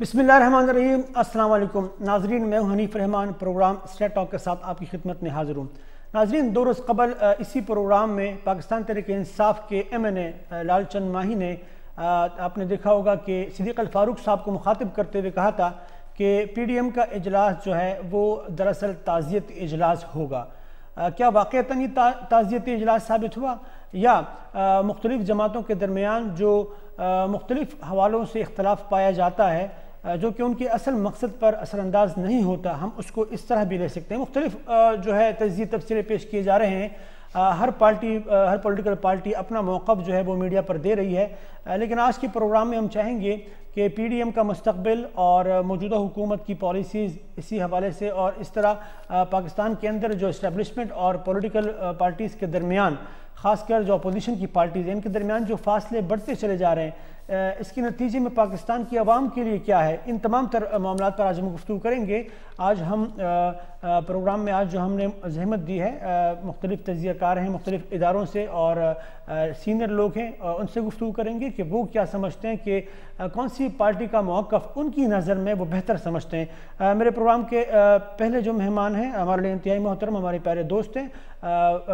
بسم اللہ الرحمن الرحیم۔ السلام علیکم ناظرین، میں ہوں حنیف رحمان، پروگرام اسٹریٹ ٹاک کے ساتھ آپ کی خدمت میں حاضر ہوں۔ ناظرین، 2 روز قبل اسی پروگرام میں پاکستان تحریک انصاف کے MNA لال چند ماہی نے آپ نے دیکھا ہوگا کہ صدیق الفاروق صاحب کو مخاطب کرتے ہوئے کہا تھا کہ PDM کا اجلاس جو ہے وہ دراصل تعزیتی اجلاس ہوگا۔ کیا واقعتاً یہ تعزیتی اجلاس ثابت ہوا یا مختلف جماعتوں کے درمیان جو مختلف حوالوں سے اختلاف پایا جاتا ہے جو کہ ان کے اصل مقصد پر اثر انداز نہیں ہوتا، ہم اس کو اس طرح بھی لے سکتے ہیں۔ مختلف جو ہے تجزیے تبصرے پیش کیے جا رہے ہیں، ہر پولیٹیکل پارٹی اپنا موقف جو ہے وہ میڈیا پر دے رہی ہے، لیکن آج کے پروگرام میں ہم چاہیں گے کہ PDM کا مستقبل اور موجودہ حکومت کی پالیسیز اسی حوالے سے اور اس طرح پاکستان کے اندر جو اسٹیبلشمنٹ اور پولیٹیکل پارٹیز کے درمیان، خاص کر جو اپوزیشن کی پارٹیز ہیں، ان کے درمیان جو فاصلے بڑھتے چلے جا رہے ہیں، اس کے نتیجے میں پاکستان کی عوام کے لیے کیا ہے، ان تمام تر معاملات پر آج ہم گفتگو کریں گے۔ آج ہم پروگرام میں جو ہم نے زحمت دی ہے، مختلف تجزیہ کار ہیں، مختلف اداروں سے اور سینئر لوگ ہیں، ان سے گفتگو کریں گے کہ وہ کیا سمجھتے ہیں کہ کون سی پارٹی کا موقف ان کی نظر میں وہ بہتر سمجھتے ہیں۔ میرے پروگرام کے پہلے جو مہمان ہیں ہمارے لیے انتہائی محترم، ہمارے پیارے دوست ہیں،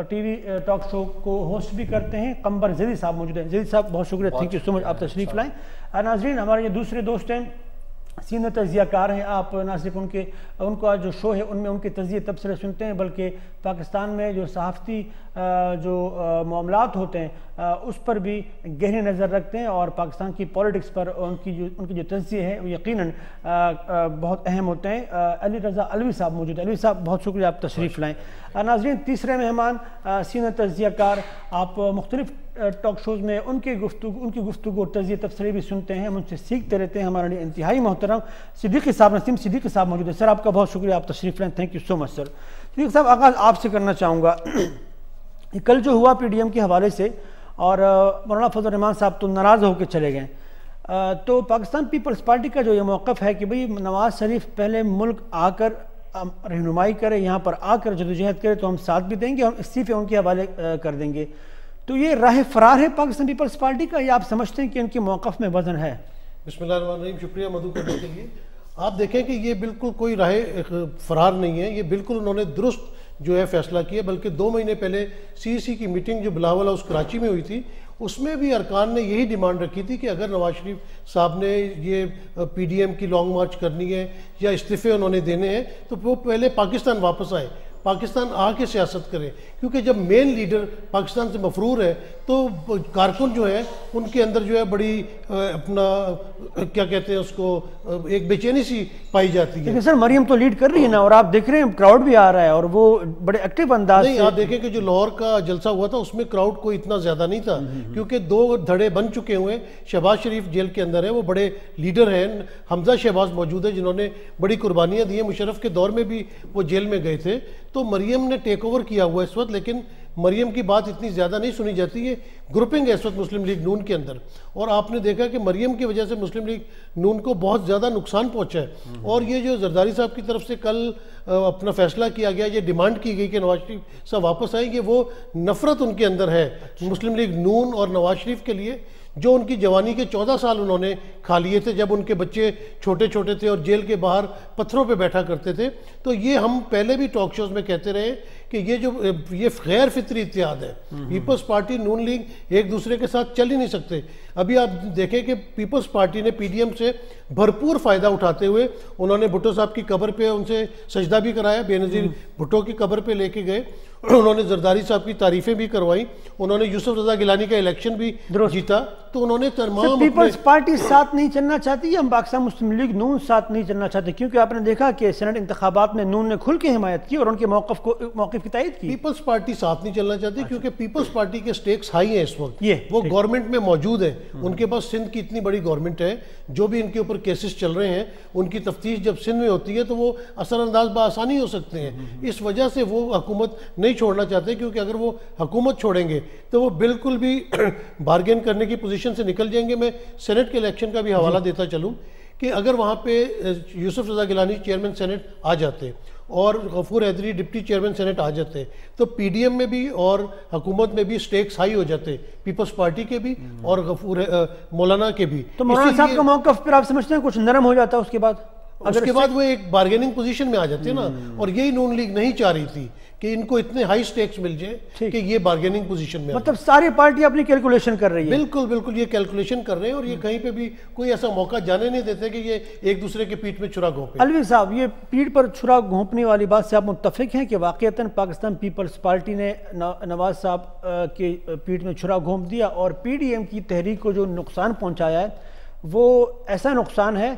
ٹی وی ٹاک شو کو ہوسٹ بھی کرتے ہیں، قمبر زیدی صاحب موجود ہیں۔ زیدی صاحب بہت شکریہ، تھینک یو سو مچ، آپ تشریف لائیں۔ ناظرین، ہمارے یہ دوسرے دوست ہیں، سینئر تجزیہ کار ہیں، آپ نہ صرف ان کا جو شو ہے ان میں ان کے تجزیے تبصرے سنتے ہیں، بلکہ پاکستان میں جو صحافتی جو معاملات ہوتے ہیں اس پر بھی گہری نظر رکھتے ہیں اور پاکستان کی پولیٹکس پر ان کی جو تجزیے ہیں وہ یقیناً بہت اہم ہوتے ہیں۔ علی رضا علوی صاحب موجود ہیں۔ علوی صاحب بہت شکریہ، آپ تشریف لائیں۔ ناظرین، تیسرے مہمان سینئر تجزیہ کار، آپ مختلف ٹاک شوز میں ان کی گفتگو اور تجزیے تبصرے بھی سنتے ہیں، ہم ان سے سیکھتے رہتے ہیں، ہمارے لیے انتہائی محترم صدیقی صاحب، نسیم صدیقی صاحب موجود ہیں۔ سر، آپ کا بہت شکریہ، آپ تشریف لائیں، تھینک یو سو مچ سر۔ صدیقی صاحب، آغاز آپ سے کرنا چاہوں گا۔ کل جو ہوا PDM کے حوالے سے، اور مولانا فضل الرحمان صاحب تو ناراض ہو کے چلے گئے، تو پاکستان پیپلز پارٹی کا جو یہ موقف ہے کہ بھئی نواز شریف پہلے ملک آ کر رہنمائی کرے، یہاں پر آ کر جدوجہد کرے تو ہم ساتھ بھی دیں گے، ہم استعفے ان کے حوالے کر دیں گے، تو یہ راہ فرار ہے پاکستان پیپلز پارٹی کا، یا آپ سمجھتے ہیں کہ ان کے موقف میں وزن ہے؟ بسم اللہ الرحمن الرحیم، شکریہ مدعو کرنے کے لیے۔ آپ دیکھیں کہ یہ بالکل کوئی راہ فرار نہیں ہے، یہ بالکل انہوں نے درست جو ہے فیصلہ کیا، بلکہ 2 مہینے پہلے CEC کی میٹنگ جو بلاول ہاؤس کراچی میں ہوئی تھی، اس میں بھی ارکان نے یہی ڈیمانڈ رکھی تھی کہ اگر نواز شریف صاحب نے یہ PDM کی لانگ مارچ کرنی ہے یا استعفے انہوں نے دینے ہیں تو وہ پہلے پاکستان واپس آئے، پاکستان آ کے سیاست کرے، کیونکہ جب مین لیڈر پاکستان سے مفرور ہے تو کارکن جو ہے ان کے اندر جو ہے بڑی اپنا کیا کہتے ہیں اس کو ایک بے چینی سی پائی جاتی ہے۔ لیکن سر، مریم تو لیڈ کر رہی ہے نا، اور آپ دیکھ رہے ہیں کراؤڈ بھی آ رہا ہے اور وہ بڑے ایکٹیو انداز سے۔ نہیں، آپ دیکھیں کہ جو لاہور کا جلسہ ہوا تھا اس میں کراؤڈ کوئی اتنا زیادہ نہیں تھا، کیونکہ 2 دھڑے بن چکے ہوئے ہیں۔ شہباز شریف جیل کے اندر ہے، وہ بڑے لیڈر ہیں، حمزہ شہباز موجود ہے جنہوں نے بڑی قربانیاں دی ہیں، مشرف کے دور میں بھی وہ جیل میں گئے تھے، تو مریم نے ٹیک اوور کیا ہوا ہے اس وقت، لیکن مریم کی بات اتنی زیادہ نہیں سنی جاتی۔ یہ گروپنگ ہے اس وقت مسلم لیگ نون کے اندر، اور آپ نے دیکھا کہ مریم کی وجہ سے مسلم لیگ نون کو بہت زیادہ نقصان پہنچا ہے، اور یہ جو زرداری صاحب کی طرف سے کل اپنا فیصلہ کیا گیا، یہ ڈیمانڈ کی گئی کہ نواز شریف صاحب واپس آئیں گے، وہ نفرت ان کے اندر ہے مسلم لیگ نون اور نواز شریف کے لیے، جو ان کی جوانی کے 14 سال انہوں نے کھا لیے تھے جب ان کے بچے چھوٹے چھوٹے تھے اور جیل کے باہر پتھروں پہ بیٹھا کرتے تھے۔ تو یہ ہم پہلے بھی ٹاک شوز میں کہتے رہے کہ یہ غیر فطری اتحاد ہے، پیپلز پارٹی نون لیگ ایک دوسرے کے ساتھ چل ہی نہیں سکتے۔ ابھی آپ دیکھیں کہ پیپلز پارٹی نے PDM سے بھرپور فائدہ اٹھاتے ہوئے انہوں نے بھٹو صاحب کی قبر پہ ان سے سجدہ بھی کرایا، بے نظیر بھٹو کی قبر پہ لے کے گئے، انہوں نے زرداری صاحب کی تعریفیں بھی کروائیں، انہوں نے یوسف رضا گیلانی کا الیکشن بھی جیتا، تو انہوں نے تمام پیپلز پارٹی ساتھ نہیں چلنا چاہتی، یا پاکستان مسلم لیگ نون ساتھ نہیں چلنا چاہتے؟ کیونکہ آپ نے دیکھا کہ سینٹ انتخابات میں نون نے کھل کے حمایت کی اور ان کے موقف کی تائید کی۔ پیپلز پارٹی ساتھ نہیں چلنا چاہتی کیونکہ پیپلز پارٹی کے سٹیکس ہائی ہیں اس وقت، وہ گورنمنٹ میں موجود ہیں، ان کے پاس سندھ کی اتنی بڑی گورنمنٹ ہے، جو بھی ان کے اوپر کیسز چل رہے ہیں ان کی تفتیش جب سندھ میں ہوتی ہے تو وہ اثر انداز بآسانی ہو سکتے ہیں، اس وجہ سے وہ حکومت نہیں چھوڑنا چاہتے، کیونکہ اگر وہ حکومت چھوڑیں گے تو وہ بالکل بھی بارگین کرنے کی پوزیشن سے نکل جائیں گے۔ میں سینٹ کے الیکشن کا بھی حوالہ دیتا چلوں کہ اگر وہاں پہ یوسف رضا گیلانی چیئرمین سینٹ آ جاتے اور غفور حیدری ڈپٹی چیئرمین سینٹ آ جاتے تو پی ڈی ایم میں بھی اور حکومت میں بھی سٹیکس ہائی ہو جاتے، پیپلز پارٹی کے بھی اور غفور مولانا کے بھی. تو مولانا صاحب کا موقف پھر آپ سمجھتے ہیں کچھ نرم ہو جاتا ہے اس کے بعد؟ اس کے بعد وہ ایک بارگیننگ پوزیشن میں آ جاتے ہیں نا، اور یہی نون لیگ نہیں چاہ رہی تھی کہ ان کو اتنے ہائی سٹیکس مل جائیں کہ یہ بارگیننگ پوزیشن میں. مطلب ساری پارٹی اپنی کیلکولیشن کر رہی ہے. بالکل بالکل، یہ کیلکولیشن کر رہے ہیں اور یہ کہیں پہ بھی کوئی ایسا موقع جانے نہیں دیتے کہ یہ ایک دوسرے کے پیٹھ میں چھرا گھونپے. علوی صاحب، یہ پیٹھ پر چھرا گھونپنے والی بات سے آپ متفق ہیں کہ واقعتاً پاکستان پیپلز پارٹی نے نواز صاحب کے پیٹھ میں چھرا گھونپ دیا اور پی ڈی ایم کی تحریک کو جو نقصان پہنچایا ہے وہ ایسا نقصان ہے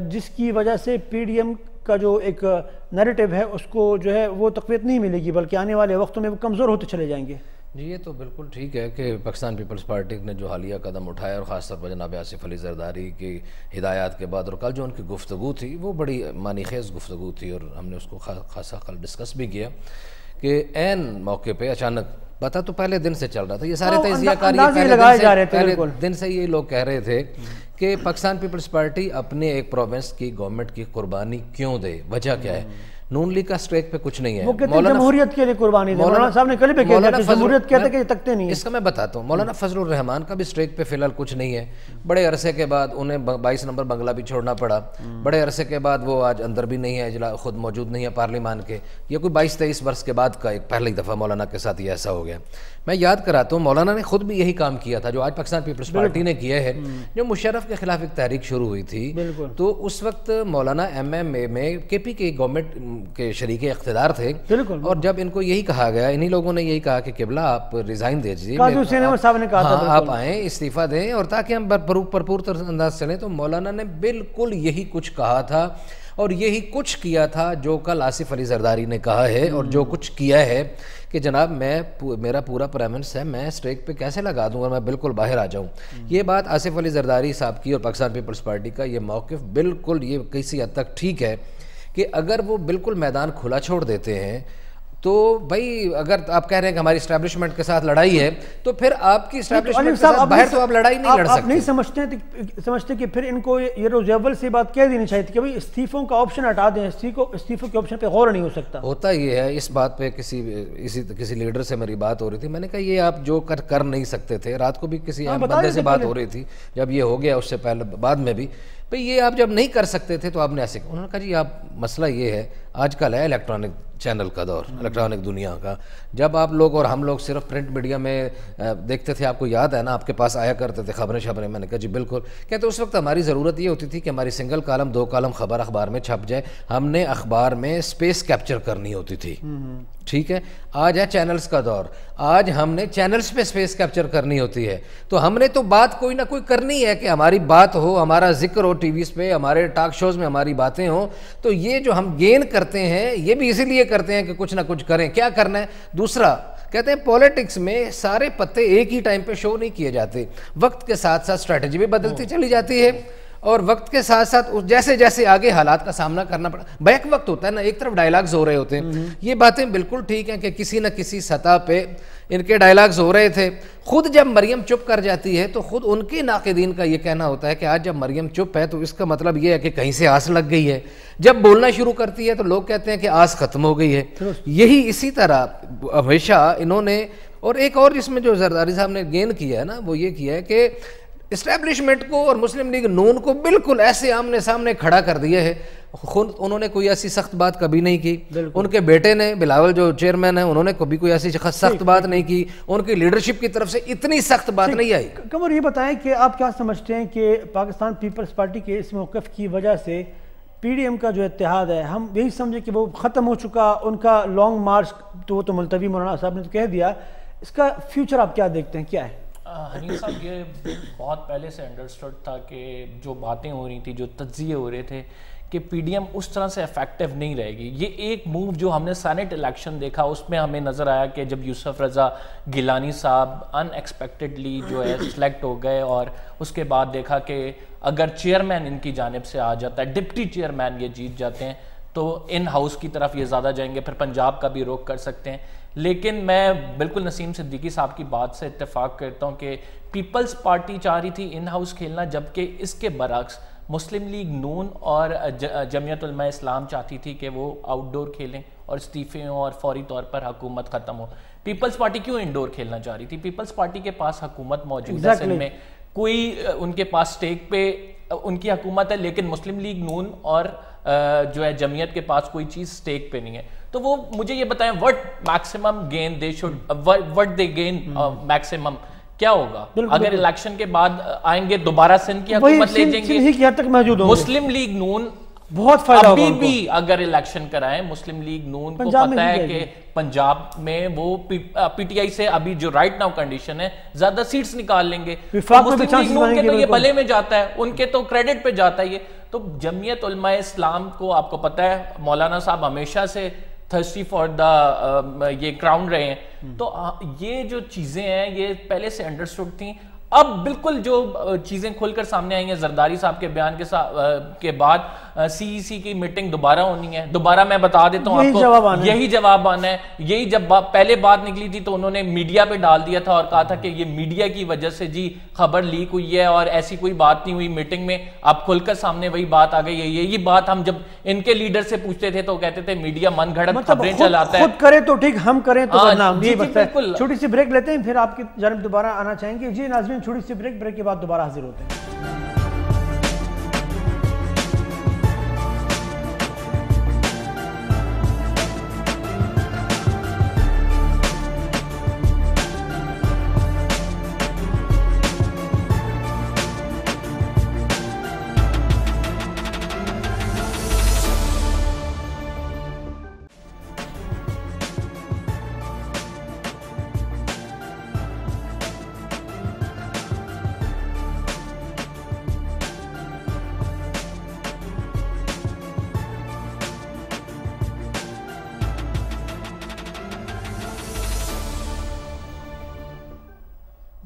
جس کی وجہ سے پی ڈی ایم کا جو ایک نیریٹو ہے اس کو جو ہے وہ تقویت نہیں ملے گی، بلکہ آنے والے وقتوں میں وہ کمزور ہوتے چلے جائیں گے؟ جی یہ تو بالکل ٹھیک ہے کہ پاکستان پیپلز پارٹی نے جو حالیہ قدم اٹھایا اور خاص طور پر جناب آصف علی زرداری کی ہدایات کے بعد اور کل جو ان کی گفتگو تھی وہ بڑی معنی خیز گفتگو تھی، اور ہم نے اس کو خاصا کل ڈسکس بھی کیا کہ عین موقع پہ اچانک، پتہ تو پہلے دن سے چل رہا تھا، یہ سارے تجزیہ کاری پہلے دن سے یہ لوگ کہہ رہے تھے کہ پاکستان پیپلز پارٹی اپنے ایک پروونس کی گورنمنٹ کی قربانی کیوں دے، وجہ کیا ہے؟ نون لیگ کا سٹریک پہ کچھ نہیں ہے. وہ کہتے ہیں جمہوریت کے لیے قربانی دے. مولانا صاحب نے کل بھی کہا کہ جمہوریت کہتے کہ یہ تکتے نہیں ہیں. اس کا میں بتاتا ہوں، مولانا فضل الرحمان کا بھی سٹریک پہ فی الحال کچھ نہیں ہے. بڑے عرصے کے بعد انہیں 22 نمبر بنگلہ بھی چھوڑنا پڑا، بڑے عرصے کے بعد وہ آج اندر بھی نہیں ہے، خود موجود نہیں ہے پارلیمان کے. یہ کوئی 22-23 برس کے بعد کا ایک پہلی دفعہ مولانا کے ساتھ یہ ایسا ہو گیا. میں یاد کراتا ہوں مولانا نے خود بھی یہی کام کیا تھا جو آج پاکستان پیپلز پارٹی نے کیا ہے. جو مشرف کے خلاف ایک تحریک شروع ہوئی تھی تو اس وقت مولانا ایم ایم اے میں کے پی کی گورنمنٹ کے شریک اقتدار تھے، اور جب ان کو یہی کہا گیا، انہی لوگوں نے یہی کہا کہ قبلہ آپ ریزائن دے دیجیے، آپ آئیں استعفیٰ دیں اور تاکہ ہم بھرپور انداز چلیں، تو مولانا نے بالکل یہی کچھ کہا تھا اور یہی کچھ کیا تھا جو کل آصف علی زرداری نے کہا ہے اور جو کچھ کیا ہے کہ جناب میرا پورا پریمنس ہے، میں سٹریک پہ کیسے لگا دوں اور میں بالکل باہر آ جاؤں. یہ بات آصف علی زرداری صاحب کی اور پاکستان پیپلز پارٹی کا یہ موقف بالکل یہ کسی حد تک ٹھیک ہے کہ اگر وہ بالکل میدان کھلا چھوڑ دیتے ہیں تو بھائی اگر آپ کہہ رہے ہیں کہ ہماری اسٹیبلشمنٹ کے ساتھ لڑائی ہے تو پھر آپ کی اسٹیبلشمنٹ کے ساتھ باہر تو آپ لڑائی نہیں لڑ سکتے. آپ نہیں سمجھتے کہ پھر ان کو یہ روز اول سے بات کہہ دینی چاہیے تھی کہ بھائی استعفوں کا آپشن ہٹا دیں، استعفوں کے آپشن پہ غور نہیں ہو سکتا. ہوتا یہ ہے، اس بات پہ کسی لیڈر سے میری بات ہو رہی تھی، میں نے کہا یہ آپ جو کر نہیں سکتے تھے، رات کو بھی کسی اہم بندے سے بات ہو رہی تھی جب یہ ہو گیا، اس سے پہلے بعد میں بھی، بھئی یہ آپ جب نہیں کر سکتے تھے تو آپ نے ایسے. انہوں نے کہا جی آپ مسئلہ یہ ہے آج کل ہے الیکٹرانک چینل کا دور، الیکٹرانک دنیا کا. جب آپ لوگ اور ہم لوگ صرف پرنٹ میڈیا میں دیکھتے تھے، آپ کو یاد ہے نا، آپ کے پاس آیا کرتے تھے خبریں. میں نے کہا جی بالکل. کہتے اس وقت ہماری ضرورت یہ ہوتی تھی کہ ہماری سنگل کالم 2 کالم خبر اخبار میں چھپ جائے، ہم نے اخبار میں اسپیس کیپچر کرنی ہوتی تھی. ٹھیک ہے، آج ہے چینلز کا دور، آج ہم نے چینلز پہ اسپیس کیپچر کرنی ہوتی ہے. تو ہم نے تو بات کوئی نہ کوئی کرنی ہے کہ ہماری بات ہو، ہمارا ذکر ہو ٹی ویز پہ، ہمارے ٹاک شوز میں ہماری باتیں ہوں. تو یہ جو ہم گین کرتے ہیں یہ بھی اسی لیے کرتے ہیں کہ کچھ نہ کچھ کریں. کیا کرنا ہے؟ دوسرا کہتے ہیں پولیٹکس میں سارے پتے ایک ہی ٹائم پہ شو نہیں کیے جاتے، وقت کے ساتھ ساتھ اسٹریٹجی بھی بدلتی چلی جاتی ہے، اور وقت کے ساتھ ساتھ جیسے جیسے آگے حالات کا سامنا کرنا پڑا. بیک وقت ہوتا ہے نا، ایک طرف ڈائیلاگز ہو رہے ہوتے ہیں. یہ باتیں بالکل ٹھیک ہیں کہ کسی نہ کسی سطح پہ ان کے ڈائیلاگز ہو رہے تھے. خود جب مریم چپ کر جاتی ہے تو خود ان کے ناقدین کا یہ کہنا ہوتا ہے کہ آج جب مریم چپ ہے تو اس کا مطلب یہ ہے کہ کہیں سے آس لگ گئی ہے. جب بولنا شروع کرتی ہے تو لوگ کہتے ہیں کہ آس ختم ہو گئی ہے. یہی اسی طرح ہمیشہ انہوں نے، اور ایک اور اس میں جو زرداری صاحب نے گین کیا ہے نا وہ یہ کیا ہے کہ اسٹیبلشمنٹ کو اور مسلم لیگ نون کو بالکل ایسے آمنے سامنے کھڑا کر دیا ہے. خود انہوں نے کوئی ایسی سخت بات کبھی نہیں کی. ان کے بیٹے نے بلاول جو چیئرمین ہیں انہوں نے کبھی کوئی ایسی سخت بات نہیں کی. ان کی لیڈرشپ کی طرف سے اتنی سخت بات نہیں آئی. قمر یہ بتائیں کہ آپ کیا سمجھتے ہیں کہ پاکستان پیپلز پارٹی کے اس موقف کی وجہ سے پی ڈی ایم کا جو اتحاد ہے، ہم یہی سمجھیں کہ وہ ختم ہو چکا، ان کا لانگ مارچ تو وہ تو ملتوی مولانا صاحب نے تو کہہ دیا، اس کا فیوچر آپ کیا دیکھتے ہیں، کیا ہے؟ حنیف صاحب یہ بہت پہلے سے انڈرسٹوڈ تھا کہ جو باتیں ہو رہی تھی، جو تجزیے ہو رہے تھے کہ پی ڈی ایم اس طرح سے افیکٹو نہیں رہے گی. یہ ایک موو جو ہم نے سینٹ الیکشن دیکھا اس میں ہمیں نظر آیا کہ جب یوسف رضا گیلانی صاحب ان ایکسپیکٹڈلی جو ہے سلیکٹ ہو گئے، اور اس کے بعد دیکھا کہ اگر چیئرمین ان کی جانب سے آ جاتا ہے، ڈپٹی چیئرمین یہ جیت جاتے ہیں تو ان ہاؤس کی طرف یہ زیادہ جائیں گے، پھر پنجاب کا بھی روک کر سکتے ہیں. لیکن میں بالکل نسیم صدیقی صاحب کی بات سے اتفاق کرتا ہوں کہ پیپلز پارٹی چاہ رہی تھی ان ہاؤس کھیلنا، جبکہ اس کے برعکس مسلم لیگ نون اور جمعیت علماء اسلام چاہتی تھی کہ وہ آؤٹ ڈور کھیلیں اور استعفے ہوں اور فوری طور پر حکومت ختم ہو. پیپلز پارٹی کیوں انڈور کھیلنا چاہ رہی تھی؟ پیپلز پارٹی کے پاس حکومت موجود ہے سندھ میں, کوئی ان کے پاس سٹیک پہ ان کی حکومت ہے, لیکن مسلم لیگ نون اور جو ہے جمعیت کے پاس کوئی چیز سٹیک پہ نہیں ہے. تو وہ مجھے یہ بتائیں what maximum gain they should what they gain maximum کیا ہوگا اگر الیکشن کے بعد آئیں گے دوبارہ سندھ کی حکومت لے جائیں گے. مسلم لیگ نون بہت فائدہ ابھی بھی اگر الیکشن کرائیں, مسلم لیگ نون کو پتہ ہے کہ پنجاب میں وہ پی ٹی آئی سے ابھی جو رائٹ ناؤ کنڈیشن ہے زیادہ سیٹس نکال لیں گے. مسلم لیگ نون کے تو یہ بھلے میں جاتا ہے, ان کے تو کریڈٹ پہ جاتا ہے یہ. تو جمعیت علماء اسلام کو آپ کو پتہ ہے مولانا صاحب ہمیشہ سے تھرسٹی فار دا یہ کراؤن رہے ہیں. تو یہ جو چیزیں ہیں یہ پہلے سے انڈرسٹوڈ تھیں. اب بالکل جو چیزیں کھل کر سامنے آئی ہیں زرداری صاحب کے بیان کے بعد سی ای سی کی میٹنگ دوبارہ ہونی ہے. دوبارہ میں بتا دیتا ہوں آپ کو, یہی جواب آنا ہے. یہی جب پہلے بات نکلی تھی تو انہوں نے میڈیا پہ ڈال دیا تھا اور کہا تھا کہ یہ میڈیا کی وجہ سے جی خبر لیک ہوئی ہے اور ایسی کوئی بات نہیں ہوئی میٹنگ میں. اب کھل کر سامنے وہی بات آ گئی ہے. یہی بات ہم جب ان کے لیڈر سے پوچھتے تھے تو کہتے تھے میڈیا من گھڑت خبریں چلاتا ہے. خود کرے تو ٹھیک, ہم کریں تو بدنام. چھوٹی سی بریک لیتے ہیں پھر آپ کی جانب دوبارہ آنا چاہیں گے. جی ناظرین چھوٹی سی بریک کے بعد دوبارہ حاضر ہوتے ہیں.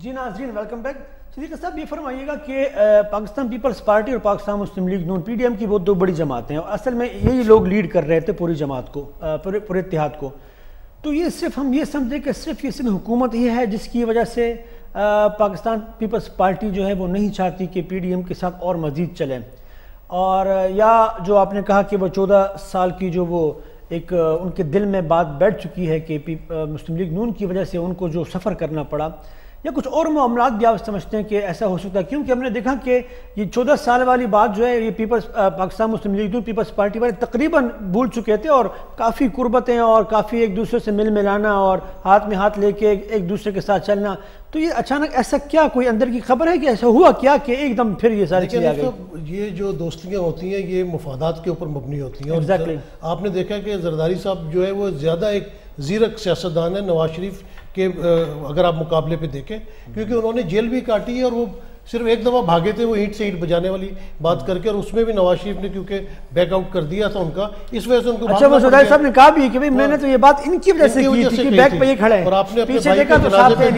جی ناظرین ویلکم بیک. صدیقہ صاحب یہ فرمائیے گا کہ پاکستان پیپلز پارٹی اور پاکستان مسلم لیگ نون پی ڈی ایم کی وہ دو بڑی جماعتیں ہیں, اور اصل میں یہی لوگ لیڈ کر رہے تھے پوری جماعت کو, پورے اتحاد کو. تو یہ صرف ہم یہ سمجھیں کہ صرف یہ حکومت ہی ہے جس کی وجہ سے پاکستان پیپلز پارٹی جو ہے وہ نہیں چاہتی کہ پی ڈی ایم کے ساتھ اور مزید چلیں, اور یا جو آپ نے کہا کہ وہ 14 سال کی جو وہ ایک ان کے دل میں بات بیٹھ چکی ہے کہ مسلم لیگ نون کی وجہ سے ان کو جو سفر کرنا پڑا, یا کچھ اور معاملات بھی آپ سمجھتے ہیں کہ ایسا ہو سکتا ہے؟ کیونکہ ہم نے دیکھا کہ یہ 14 سال والی بات جو ہے یہ پاکستان مسلم لیگ نون پیپلز پارٹی والے تقریباً بھول چکے تھے, اور کافی قربتیں اور کافی ایک دوسرے سے مل ملانا اور ہاتھ میں ہاتھ لے کے ایک دوسرے کے ساتھ چلنا. تو یہ اچانک ایسا کیا کوئی اندر کی خبر ہے کہ ایسا ہوا کیا کہ ایک دم پھر یہ ساری چیزیں آ گئی؟ یہ جو دوستیاں ہوتی ہیں یہ مفادات کے اوپر مبنی ہوتی ہیں. اور آپ نے دیکھا کہ زرداری صاحب جو ہے وہ زیادہ ایک زیرک سیاستدان ہے نواز شریف کے اگر آپ مقابلے پہ دیکھیں, کیونکہ انہوں نے جیل بھی کاٹی ہے اور وہ صرف ایک دفعہ بھاگے تھے وہ اینٹ سے اینٹ بجانے والی بات کر کے, اور اس میں بھی نواز شریف نے کیونکہ بیک آؤٹ کر دیا تھا ان کا, اس وجہ سے ان کو اچھا وہ زرداری صاحب نے کہا بھی کہ میں نے تو یہ بات ان کی وجہ سے کی تھی کہ بیک پہ یہ کھڑے ہیں, اور آپ نے اپنے بھائی کے جنازے پہ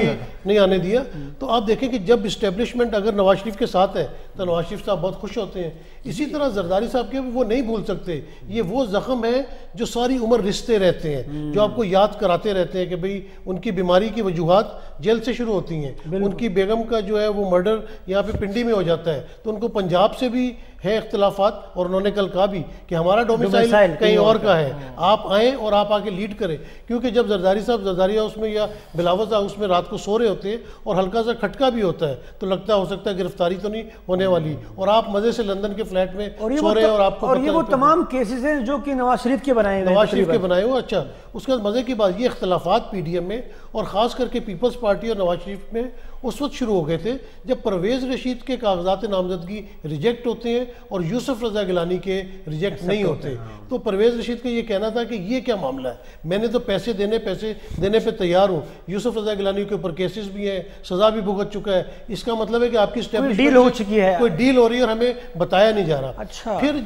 نہیں آنے دیا. تو آپ دیکھیں کہ جب اسٹیبلشمنٹ اگر نواز شریف کے ساتھ ہے تو نواز شریف صاحب بہت خوش ہوتے ہیں. اسی طرح زرداری صاحب کے وہ نہیں بھول سکتے, یہ وہ زخم ہے جو ساری عمر رشتے رہتے ہیں, جو آپ کو یاد کراتے رہتے ہیں کہ بھئی ان کی بیماری کی وجوہات جیل سے شروع ہوتی ہیں. ان کی بیگم کا جو ہے وہ مرڈر یہاں پہ پنڈی میں ہو جاتا ہے, تو ان کو پنجاب سے بھی ہے اختلافات, اور انہوں نے کل کہا بھی کہ ہمارا ڈومیسائل کہیں اور کا ہے, آپ آئیں اور آپ آکے لیڈ کریں. کیونکہ جب زرداری صاحب زرداری ہاؤس میں یا بلاول ہاؤس میں رات کو سو رہے ہوتے ہیں اور ہلکا سا کھٹکا بھی ہوتا ہے تو لگتا ہو سکتا ہے گرفتاری تو نہیں ہونے والی, اور آپ مزے سے لندن کے فلیٹ میں سو رہے ہیں اور آپ کو, اور یہ وہ تمام کیسز ہیں جو کہ نواز شریف کے بنائے ہوئے, نواز شریف کے بنائے ہوئے. اچھا اس کے مزے کی بات یہ اختلافات پی ڈی ایم میں اور خاص کر کے پیپلز پارٹی اور نواز شریف میں اس وقت شروع ہو گئے تھے جب پرویز رشید کے کاغذات نامزدگی ریجیکٹ ہوتے ہیں اور یوسف رضا گیلانی کے ریجیکٹ نہیں ہوتے. تو پرویز رشید کا یہ کہنا تھا کہ یہ کیا معاملہ ہے, میں نے تو پیسے دینے پہ تیار ہوں, یوسف رضا گیلانی کے اوپر کیسز بھی ہیں, سزا بھی بھگت چکا ہے, اس کا مطلب ہے کہ آپ کی ڈیل ہو چکی ہے, کوئی ڈیل ہو رہی ہے اور ہمیں بتایا نہیں جا رہا. اچھا پھر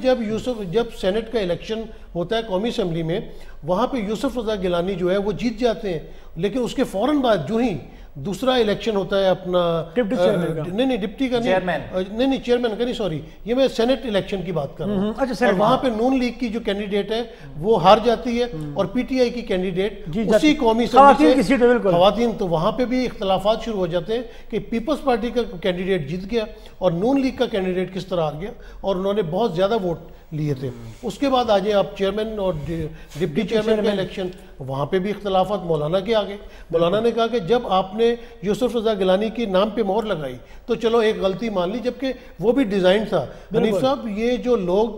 جب سینٹ کا الیکشن ہوتا ہے قومی اسمبلی میں, وہاں پہ یوسف رضا گیلانی جو ہے وہ جیت جاتے ہیں, لیکن اس کے فوراً بعد جو ہی دوسرا الیکشن ہوتا ہے اپنا نہیں ڈپٹی کا نہیں چیئرمین کا نہیں سوری یہ میں سینٹ الیکشن کی بات کر رہا ہوں. اور وہاں پہ نون لیگ کی جو کینڈیڈیٹ ہے وہ ہار جاتی ہے اور پی ٹی آئی کی کینڈیڈیٹ اسی قومی اسمبلی سے خواتین, تو وہاں پہ بھی اختلافات شروع ہو جاتے ہیں کہ پیپلز پارٹی کا کینڈیڈیٹ جیت گیا اور نون لیگ کا کینڈیڈیٹ کس طرح آ گیا اور انہوں نے بہت زیادہ ووٹ لیے تھے. اس کے بعد آ جائیں آپ چیئرمین اور ڈپٹی چیئرمین کا الیکشن, وہاں پہ بھی اختلافات مولانا کے آگے. مولانا نے کہا کہ جب آپ نے یوسف رضا گیلانی کے نام پہ مہر لگائی تو چلو ایک غلطی مان لی, جبکہ وہ بھی ڈیزائن تھا. حنیف صاحب یہ جو لوگ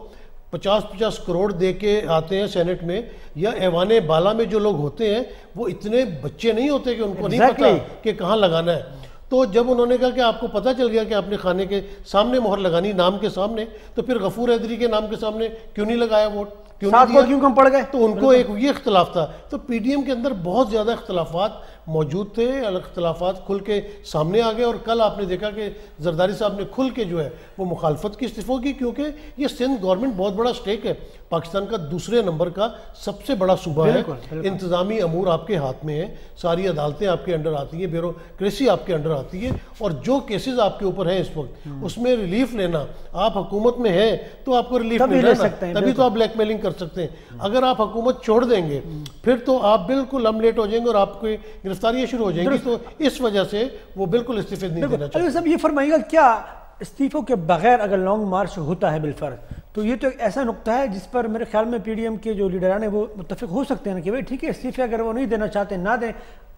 50 کروڑ دے کے آتے ہیں سینٹ میں یا ایوان بالا میں جو لوگ ہوتے ہیں وہ اتنے بچے نہیں ہوتے کہ ان کو نہیں پتا کہ کہاں لگانا ہے. تو جب انہوں نے کہا کہ آپ کو پتہ چل گیا کہ آپ نے خانے کے سامنے مہر لگانی نام کے سامنے, تو پھر غفور حیدری کے نام کے سامنے کیوں نہیں لگایا ووٹ, کیوں کم پڑ گئے؟ تو ان کو ایک یہ اختلاف تھا. تو پی ڈی ایم کے اندر بہت زیادہ اختلافات موجود تھے, اختلافات کھل کے سامنے آ گئے. اور کل آپ نے دیکھا کہ زرداری صاحب نے کھل کے جو ہے وہ مخالفت کی استعفا کی, کیونکہ یہ سندھ گورنمنٹ بہت بڑا سٹیک ہے, پاکستان کا دوسرے نمبر کا سب سے بڑا صوبہ ہے, انتظامی امور آپ کے ہاتھ میں ہیں, ساری عدالتیں آپ کے انڈر آتی ہیں, بیوروکریسی آپ کے انڈر آتی ہے, اور جو کیسز آپ کے اوپر ہیں اس وقت اس میں ریلیف لینا, آپ حکومت میں ہیں تو آپ کو ریلیف مل رہا ہے, تبھی تو آپ بلیک میلنگ کر سکتے ہیں. اگر آپ حکومت چھوڑ دیں گے پھر تو آپ بالکل لیٹ ہو جائیں گے اور آپ کو گرفتاریاں شروع ہو جائیں گی. تو اس وجہ سے وہ بالکل استعفے نہیں دینا چاہتے. صاحب یہ فرمائیے گا کیا استعفوں کے بغیر اگر لانگ مارچ ہوتا ہے بالفرض تو یہ تو ایک ایسا نقطہ ہے جس پر میرے خیال میں پی ڈی ایم کے جو لیڈران ہیں وہ متفق ہو سکتے ہیں کہ بھائی ٹھیک ہے استعفے اگر وہ نہیں دینا چاہتے نہ دیں,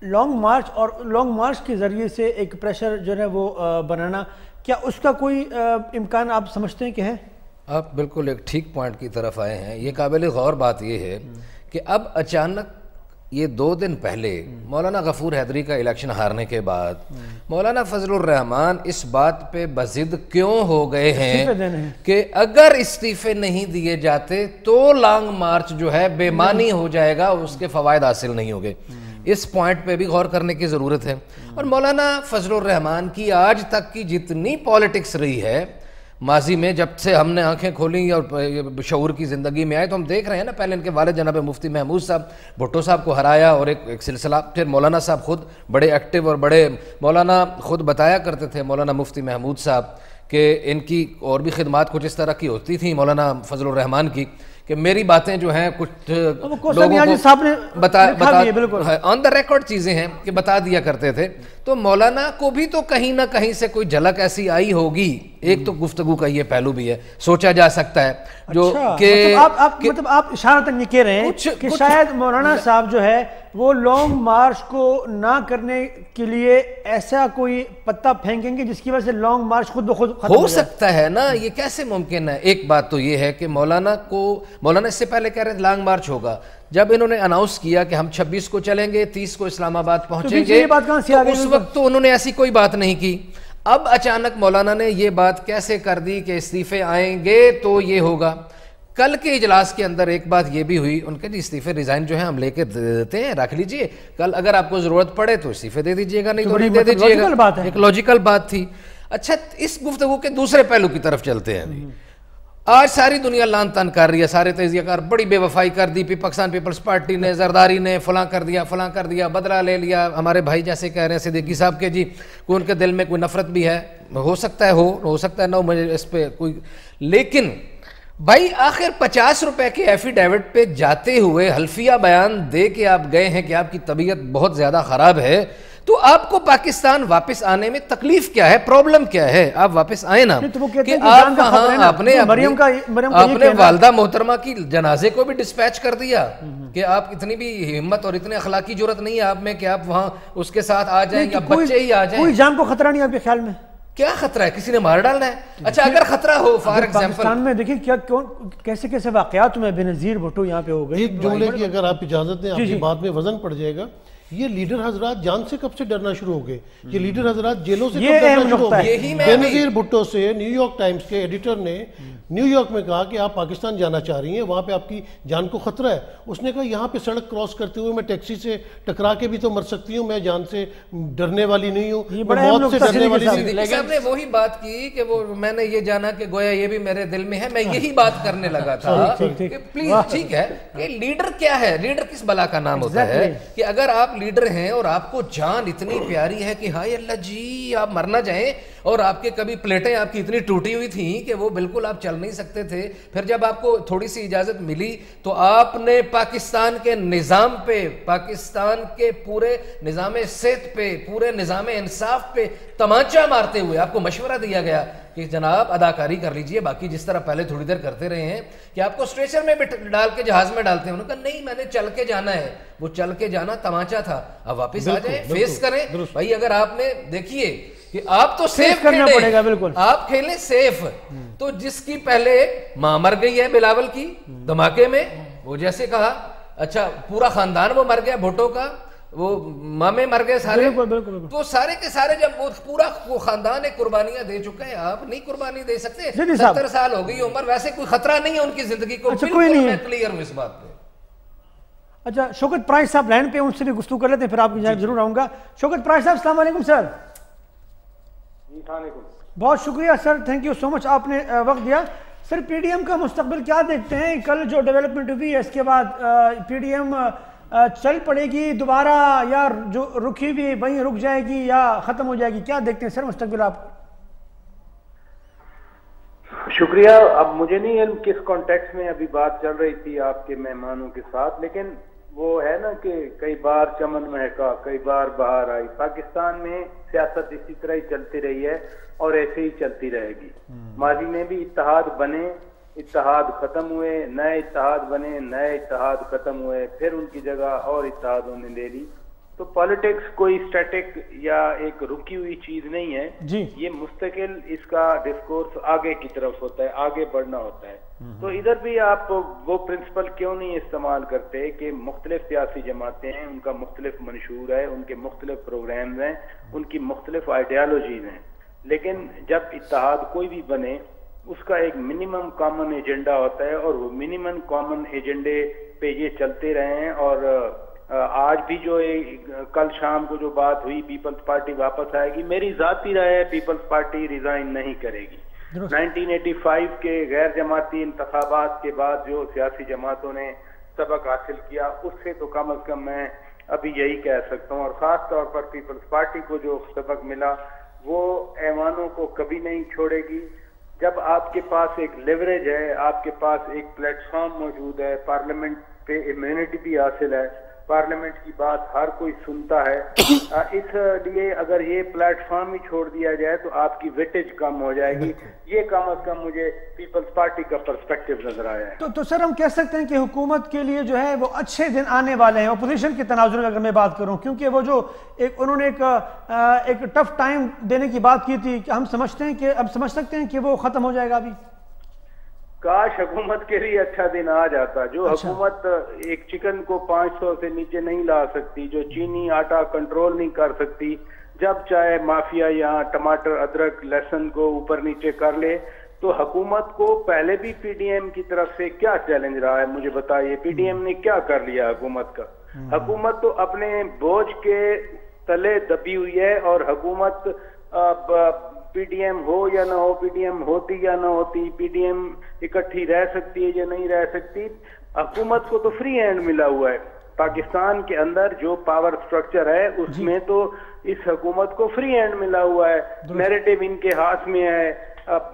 لانگ مارچ اور لانگ مارچ کے ذریعے سے ایک پریشر جو ہے وہ بنانا, کیا اس کا کوئی امکان آپ سمجھتے ہیں کہ ہے؟ آپ بالکل ایک ٹھیک پوائنٹ کی طرف آئے ہیں. یہ قابل غور بات یہ ہے کہ اب اچانک یہ 2 دن پہلے مولانا غفور حیدری کا الیکشن ہارنے کے بعد مولانا فضل الرحمان اس بات پہ بضد کیوں ہو گئے ہیں کہ اگر استعفے نہیں دیے جاتے تو لانگ مارچ جو ہے بے معنی ہو جائے گا, اس کے فوائد حاصل نہیں ہوگے. اس پوائنٹ پہ بھی غور کرنے کی ضرورت ہے. اور مولانا فضل الرحمان کی آج تک کی جتنی پالیٹکس رہی ہے ماضی میں, جب سے ہم نے آنکھیں کھولیں اور شعور کی زندگی میں آئے, تو ہم دیکھ رہے ہیں نا, پہلے ان کے والد جناب مفتی محمود صاحب بھٹو صاحب کو ہرایا اور ایک سلسلہ, پھر مولانا صاحب خود بڑے ایکٹیو اور بڑے, مولانا خود بتایا کرتے تھے مولانا مفتی محمود صاحب کہ ان کی اور بھی خدمات کچھ اس طرح کی ہوتی تھیں مولانا فضل الرحمان کی کہ میری باتیں جو ہیں کچھ لوگوں کو آن دا ریکارڈ چیزیں ہیں کہ بتا دیا کرتے تھے. تو مولانا کو بھی تو کہیں نہ کہیں سے کوئی جھلک ایسی آئی ہوگی. ایک تو گفتگو کا یہ پہلو بھی ہے, سوچا جا سکتا ہے جو کہ مطلب آپ اشارتاً یہ کہہ رہے ہیں کہ شاید مولانا صاحب جو ہے وہ لانگ مارچ کو نہ کرنے کے لیے ایسا کوئی پتہ پھینکیں گے جس کی وجہ سے لانگ مارچ خود بخود ہو سکتا ہے نا. یہ کیسے ممکن ہے؟ ایک بات تو یہ ہے کہ مولانا اس سے پہلے کہہ رہے تھے لانگ مارچ ہوگا, جب انہوں نے اناؤنس کیا کہ ہم 26 کو چلیں گے, 30 کو اسلام آباد پہنچیں گے, تو اس وقت تو انہوں نے ایسی کوئی بات نہیں کی. اب اچانک مولانا نے یہ بات کیسے کر دی کہ استعفے آئیں گے تو یہ ہوگا. کل کے اجلاس کے اندر ایک بات یہ بھی ہوئی, ان کے جی استعفے ریزائن جو ہے ہم لے کے دے دیتے ہیں, رکھ لیجئے, کل اگر آپ کو ضرورت پڑے تو استعفے دے دیجئے گا, نہیں تو نہیں دے دیجئے گا. ایک لاجیکل بات تھی. اچھا, اس گفتگو کے دوسرے پہلو کی طرف چلتے ہیں. آج ساری دنیا لان تان کر رہی ہے, سارے تجزیہ کار بڑی بے وفائی کر دی, پاکستان پیپلز پارٹی نے, زرداری نے فلاں کر دیا, بدلہ لے لیا. ہمارے بھائی جیسے کہہ رہے ہیں صدیقی صاحب کے جی کوئی ان کے دل میں کوئی نفرت بھی ہے, ہو سکتا ہے ہو سکتا ہے نہ, مجھے اس پہ کوئی. لیکن بھائی آخر 50 روپے کے ایفیڈیوٹ پہ جاتے ہوئے حلفیہ بیان دے کے آپ گئے ہیں کہ آپ کی طبیعت بہت زیادہ خراب ہے, تو آپ کو پاکستان واپس آنے میں تکلیف کیا ہے, پرابلم کیا ہے؟ آپ واپس آئیں نا کہ آپ وہاں اپنے والدہ محترمہ کی جنازے کو بھی ڈسپیچ کر دیا کہ آپ اتنی بھی ہمت اور اتنے اخلاقی جرت نہیں ہے آپ میں کہ آپ وہاں اس کے ساتھ آ جائیں یا بچے ہی آ جائیں. کوئی جان کو خطرہ نہیں آپ کے خیال میں؟ کیا خطرہ ہے؟ کسی نے مار ڈالنا ہے؟ اچھا اگر خطرہ ہو فار ایگزامپل پاکستان میں دیکھیں کیا کیسے واقعات میں بینظیر بھٹو یہاں پہ ہو گئے. ایک جملے کی اگر آپ اجازت دیں, آپ کی بات میں وزن پڑ جائے گا. یہ لیڈر حضرات جان سے کب سے ڈرنا شروع ہو گئے؟ یہ لیڈر حضرات جیلوں سے کب ڈرنا شروع ہو گئے؟ بینظیر بھٹو سے نیو یارک ٹائمز کے ایڈیٹر نے نیو یارک میں کہا کہ آپ پاکستان جانا چاہ رہی ہیں, وہاں پہ آپ کی جان کو خطرہ ہے. اس نے کہا یہاں پہ سڑک کراس کرتے ہوئے میں ٹیکسی سے ٹکرا کے بھی تو مر سکتی ہوں, میں جان سے ڈرنے والی نہیں ہوں, میں موت سے ڈرنے والی نہیں ہوں. صاحب نے وہی بات کی کہ وہ میں نے یہ جانا کہ گویا یہ بھی میرے دل میں ہے, میں یہی بات کرنے لگا تھا کہ پلیز ٹھیک ہے کہ لیڈر کیا ہے, لیڈر کس بلا کا نام ہوتا ہے کہ اگر آپ لیڈر ہیں اور آپ کو جان اتنی پیاری ہے کہ ہائے اللہ جی آپ مرنا جائیں، اور آپ کے کبھی پلیٹیں آپ کی اتنی ٹوٹی ہوئی تھیں کہ وہ بالکل آپ چل نہیں سکتے تھے، پھر جب آپ کو تھوڑی سی اجازت ملی تو آپ نے پاکستان کے نظام پہ، پاکستان کے پورے نظام صحت پہ، پورے نظام انصاف پہ تمانچہ مارتے ہوئے آپ کو مشورہ دیا گیا کہ جناب اداکاری کر لیجئے، باقی جس طرح پہلے تھوڑی دیر کرتے رہے ہیں کہ آپ کو اسٹریچر میں ڈال کے جہاز میں ڈالتے ہیں، انہوں نے کہا نہیں میں نے چل کے جانا ہے، وہ چل کے جانا تمانچہ تھا، اب واپس آ جائیں، فیس کریں بھائی۔ اگر آپ نے دیکھیے کہ آپ تو سیف کرنا پڑے گا، بالکل آپ کھیلیں سیف، تو جس کی پہلے ماں مر گئی ہے بلاول کی دھماکے میں، وہ جیسے کہا اچھا پورا خاندان وہ مر گیا، بھٹو کا وہ مامے مر گئے سارے، تو سارے کے سارے جب وہ پورا خاندان ایک قربانیاں دے چکا ہے، آپ نہیں قربانی دے سکتے، 70 سال ہو گئی عمر، ویسے کوئی خطرہ نہیں ہے ان کی زندگی کو، بالکل میں کلیئر ہوں اس بات پہ۔ اچھا شوکت پرائز صاحب لائن پہ، ان سے بھی گفتگو کر لیتے ہیں، پھر آپ کی جانب ضرور آؤں گا۔ شوکت پرائز صاحب السلام علیکم سر۔ بہت شکریہ سر، تھینک یو سو مچ، آپ نے وقت دیا۔ سر پی ڈی ایم کا مستقبل کیا دیکھتے ہیں؟ کل جو ڈیولپمنٹ ہوئی ہے اس کے بعد پی ڈی ایم چل پڑے گی دوبارہ، یا جو رکی ہوئی وہیں رک جائے گی یا ختم ہو جائے گی؟ کیا دیکھتے ہیں سر مستقبل آپ؟ شکریہ۔ اب مجھے نہیں علم کس کانٹیکس میں ابھی بات چل رہی تھی آپ کے مہمانوں کے ساتھ، لیکن وہ ہے نا کہ کئی بار چمن مہکا، کئی بار بہار آئی۔ پاکستان میں سیاست اسی طرح ہی چلتی رہی ہے اور ایسے ہی چلتی رہے گی۔ ماضی میں بھی اتحاد بنے، اتحاد ختم ہوئے، نئے اتحاد بنے، نئے اتحاد ختم ہوئے، پھر ان کی جگہ اور اتحادوں نے لے لی۔ تو پالیٹکس کوئی اسٹیٹک یا ایک رکی ہوئی چیز نہیں ہے جی، یہ مستقل اس کا ڈسکورس آگے کی طرف ہوتا ہے، آگے بڑھنا ہوتا ہے۔ تو ادھر بھی آپ وہ پرنسپل کیوں نہیں استعمال کرتے کہ مختلف سیاسی جماعتیں ہیں، ان کا مختلف منشور ہے، ان کے مختلف پروگرامز ہیں، ان کی مختلف آئیڈیالوجیز ہیں، لیکن جب اتحاد کوئی بھی بنے اس کا ایک منیمم کامن ایجنڈا ہوتا ہے، اور وہ منیمم کامن ایجنڈے پہ یہ چلتے رہے ہیں۔ اور آج بھی جو کل شام کو جو بات ہوئی پیپلز پارٹی واپس آئے گی، میری ذاتی رائے ہے پیپلز پارٹی ریزائن نہیں کرے گی۔ 1985 کے غیر جماعتی انتخابات کے بعد جو سیاسی جماعتوں نے سبق حاصل کیا اس سے تو کم از کم میں ابھی یہی کہہ سکتا ہوں، اور خاص طور پر پیپلز پارٹی کو جو سبق ملا وہ ایوانوں کو کبھی نہیں چھوڑے گی۔ جب آپ کے پاس ایک لیوریج ہے، آپ کے پاس ایک پلیٹ فارم موجود ہے، پارلیمنٹ پہ امیونٹی بھی حاصل ہے، پارلیمنٹ کی بات ہر کوئی سنتا ہے، اس لیے اگر یہ پلیٹ فارم ہی چھوڑ دیا جائے تو آپ کی ویٹیج کم ہو جائے گی۔ یہ کم از کم مجھے پیپلز پارٹی کا پرسپیکٹیو نظر آیا ہے۔ تو سر ہم کہہ سکتے ہیں کہ حکومت کے لیے جو ہے وہ اچھے دن آنے والے ہیں اپوزیشن کے تناظر میں، اگر میں بات کروں، کیونکہ وہ جو انہوں نے ایک ٹف ٹائم دینے کی بات کی تھی، کہ ہم سمجھتے ہیں کہ اب سمجھ سکتے ہیں کہ وہ ختم ہو جائے گا ابھی؟ کاش حکومت کے لیے اچھا دن آ جاتا۔ جو حکومت ایک چکن کو 500 سے نیچے نہیں لا سکتی، جو چینی آٹا کنٹرول نہیں کر سکتی، جب چاہے مافیا یہاں ٹماٹر ادرک لہسن کو اوپر نیچے کر لے، تو حکومت کو پہلے بھی پی ڈی ایم کی طرف سے کیا چیلنج رہا ہے مجھے بتائیے؟ پی ڈی ایم نے کیا کر لیا حکومت کا؟ حکومت تو اپنے بوجھ کے تلے دبی ہوئی ہے، اور حکومت پی ڈی ایم ہو یا نہ ہو، پی ڈی ایم ہوتی یا نہ ہوتی، پی ڈی ایم اکٹھی رہ سکتی ہے یا نہیں رہ سکتی، حکومت کو تو فری ہینڈ ملا ہوا ہے۔ پاکستان کے اندر جو پاور سٹرکچر ہے اس میں تو اس حکومت کو فری ہینڈ ملا ہوا ہے، نیریٹو ان کے ہاتھ میں ہے۔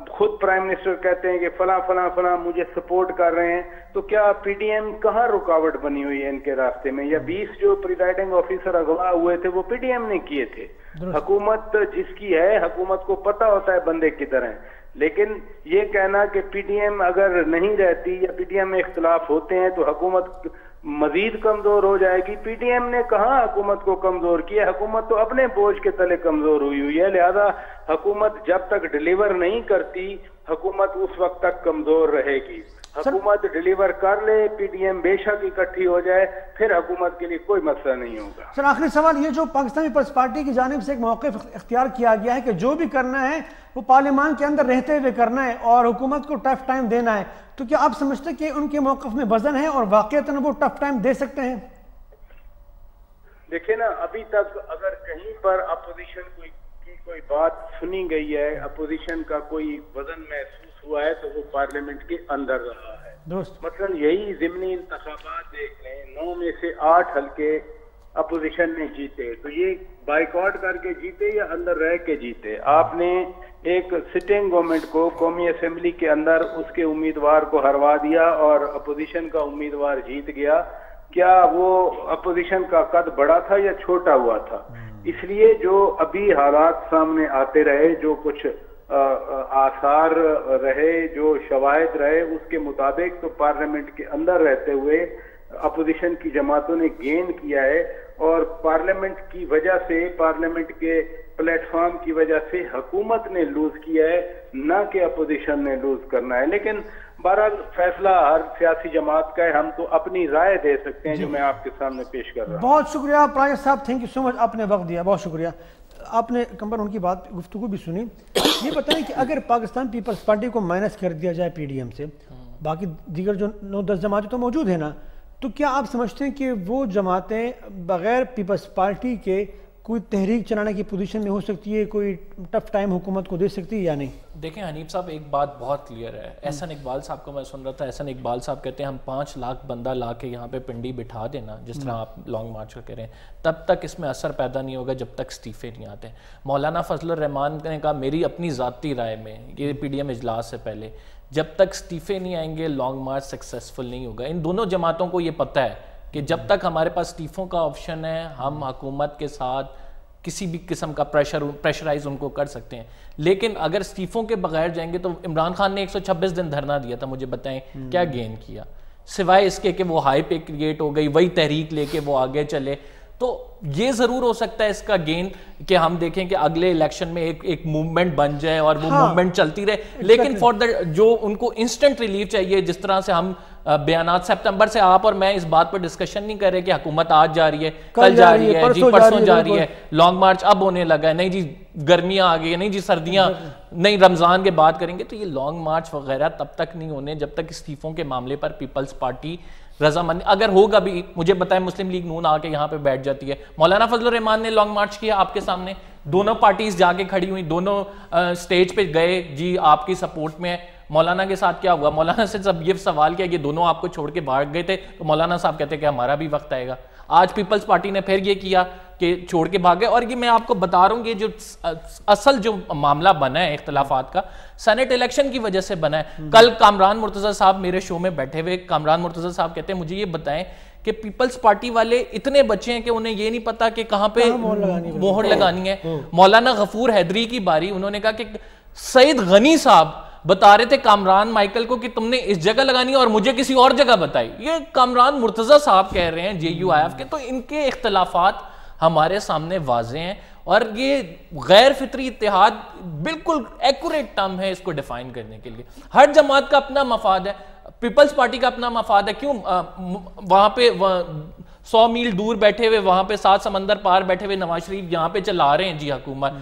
خود پرائم منسٹر کہتے ہیں کہ فلاں فلاں فلاں مجھے سپورٹ کر رہے ہیں، تو کیا پی ڈی ایم کہاں رکاوٹ بنی ہوئی ہے ان کے راستے میں؟ یا 20 جو پریزائڈنگ آفیسر اغوا ہوئے تھے وہ پی ڈی ایم نے کیے تھے۔ حکومت جس کی ہے، حکومت کو پتہ ہوتا ہے بندے کدھر ہیں، لیکن یہ کہنا کہ پی ڈی ایم اگر نہیں رہتی یا پی ڈی ایم میں اختلاف ہوتے ہیں تو حکومت مزید کمزور ہو جائے گی، پی ڈی ایم نے کہاں حکومت کو کمزور کیا؟ حکومت تو اپنے بوجھ کے تلے کمزور ہوئی ہے، لہذا حکومت جب تک ڈیلیور نہیں کرتی حکومت اس وقت تک کمزور رہے گی۔ حکومت ڈیلیور کر لے، پی ڈی ایم بے شک اکٹھی ہو جائے، پھر حکومت کے لیے کوئی مسئلہ نہیں ہوگا۔ سر آخری سوال، یہ جو پاکستان پیپلز پارٹی کی جانب سے ایک موقف اختیار کیا گیا ہے کہ جو بھی کرنا ہے وہ پارلیمان کے اندر رہتے ہوئے کرنا ہے اور حکومت کو ٹف ٹائم دینا ہے، تو کیا آپ سمجھتے کہ ان کے موقف میں وزن ہے اور واقعتاً وہ ٹف ٹائم دے سکتے ہیں؟ دیکھیں نا، ابھی تک اگر کہیں پر اپوزیشن کی کوئی بات سنی گئی ہے، اپوزیشن کا کوئی وزن محسوس ہوا ہے، تو وہ پارلیمنٹ کے اندر رہا ہے۔ مثلا یہی ضمنی انتخابات دیکھ رہے ہیں، 9 میں سے 8 حلقے اپوزیشن نے جیتے. تو یہ بائیکاٹ کر کے جیتے یا اندر رہ کے جیتے؟ آپ نے ایک سٹنگ گورنمنٹ کو قومی اسمبلی کے اندر اس کے امیدوار کو ہروا دیا اور اپوزیشن کا امیدوار جیت گیا. کیا وہ اپوزیشن کا قد بڑا تھا یا چھوٹا ہوا تھا؟ اس لیے جو ابھی حالات سامنے آتے رہے، جو کچھ آثار رہے، جو شواہد رہے، اس کے مطابق تو پارلیمنٹ کے اندر رہتے ہوئے اپوزیشن کی جماعتوں نے گین کیا ہے، اور پارلیمنٹ کی وجہ سے، پارلیمنٹ کے پلیٹ فارم کی وجہ سے حکومت نے لوز کیا ہے، نہ کہ اپوزیشن نے لوز کرنا ہے. لیکن بہرحال فیصلہ ہر سیاسی جماعت کا ہے، ہم تو اپنی رائے دے سکتے ہیں جو میں آپ کے سامنے پیش کر رہا ہوں. بہت شکریہ پراجکٹ صاحب، تھینک یو سو مچ، آپ نے وقت دیا، بہت شکریہ. آپ نے کمبر ان کی بات گفتگو بھی سنی. یہ بتائیں کہ اگر پاکستان پیپلز پارٹی کو مائنس کر دیا جائے پی ڈی ایم سے، باقی دیگر جو 9-10 جماعتیں تو موجود ہیں نا، تو کیا آپ سمجھتے ہیں کہ وہ جماعتیں بغیر پیپلز پارٹی کے کوئی تحریک چلانے کی پوزیشن میں ہو سکتی ہے، کوئی ٹف ٹائم حکومت کو دے سکتی ہے یا نہیں؟ دیکھیں حنیف صاحب، ایک بات بہت کلیئر ہے. احسن اقبال صاحب کو میں سن رہا تھا، احسن اقبال صاحب کہتے ہیں ہم 5 لاکھ بندہ لا کے یہاں پہ پنڈی بٹھا دینا، جس طرح آپ لانگ مارچ کا کہہ رہے ہیں، تب تک اس میں اثر پیدا نہیں ہوگا جب تک استعفے نہیں آتے. مولانا فضل الرحمان نے کہا میری اپنی ذاتی رائے میں، یہ پی ڈی ایم اجلاس سے پہلے، جب تک استعفے نہیں آئیں گے لانگ مارچ سکسیسفل نہیں ہوگا. ان دونوں جماعتوں کو یہ پتہ ہے کہ جب تک ہمارے پاس استعفوں کا آپشن ہے، ہم حکومت کے ساتھ کسی بھی قسم کا پریشرائز ان کو کر سکتے ہیں. لیکن اگر استعفوں کے بغیر جائیں گے تو عمران خان نے 126 دن دھرنا دیا تھا، مجھے بتائیں کیا گین کیا سوائے اس کے کہ وہ ہائپ ایک کریٹ ہو گئی، وہی تحریک لے کے وہ آگے چلے. تو یہ ضرور ہو سکتا ہے اس کا گین کہ ہم دیکھیں کہ اگلے الیکشن میں ایک موومنٹ بن جائے اور وہ موومنٹ چلتی رہے. لیکن فار دا جو ان کو انسٹنٹ ریلیف چاہیے، جس طرح سے ہم بیانات سپتمبر سے آپ اور میں اس بات پر ڈسکشن نہیں کر رہے کہ حکومت آج جا رہی ہے، کل جا رہی ہے، جی پرسوں جا رہی ہے، لانگ مارچ اب ہونے لگا ہے، نہیں جی گرمیاں آ گئی ہے، نہیں جی سردیاں، نہیں رمضان کے بعد کریں گے. تو یہ لانگ مارچ وغیرہ تب تک نہیں ہونے جب تک استعفوں کے معاملے پر پیپلز پارٹی رضامند. اگر ہوگا بھی، مجھے بتائیں مسلم لیگ نون آ کے یہاں پہ بیٹھ جاتی ہے. مولانا فضل الرحمان نے لانگ مارچ کیا آپ کے سامنے، دونوں پارٹیز جا کے کھڑی ہوئی، دونوں سٹیج پہ گئے جی آپ کی سپورٹ میں. مولانا کے ساتھ کیا ہوا؟ مولانا سے جب یہ سوال کیا کہ دونوں آپ کو چھوڑ کے بھاگ گئے تھے، تو مولانا صاحب کہتے کہ ہمارا بھی وقت آئے گا. آج پیپلز پارٹی نے پھر یہ کیا کہ چھوڑ کے بھاگ گئے. اور یہ میں آپ کو بتا رہا ہوں کہ جو اصل جو معاملہ بنا ہے اختلافات کا، سینٹ الیکشن کی وجہ سے بنا ہے. کل کامران مرتضی صاحب میرے شو میں بیٹھے ہوئے، کامران مرتضی صاحب کہتے ہیں مجھے یہ بتائیں کہ پیپلز پارٹی والے اتنے بچے ہیں کہ انہیں یہ نہیں پتا کہ کہاں پہ مہر لگانی ہے. مولانا غفور حیدری کی باری، انہوں نے کہا کہ سعید غنی صاحب بتا رہے تھے کامران مائیکل کو کہ تم نے اس جگہ لگانی ہے اور مجھے کسی اور جگہ بتائی. یہ کامران مرتضی صاحب کہہ رہے ہیں جے یو آئی ایف کے. تو ان کے اختلافات ہمارے سامنے واضح ہیں، اور یہ غیر فطری اتحاد بالکل ایکوریٹ ٹرم ہے اس کو ڈیفائن کرنے کے لیے. ہر جماعت کا اپنا مفاد ہے، پیپلز پارٹی کا اپنا مفاد ہے. کیوں وہاں پہ 100 میل دور بیٹھے ہوئے، وہاں پہ 7 سمندر پار بیٹھے ہوئے نواز شریف یہاں پہ چلا رہے ہیں جی حکومت،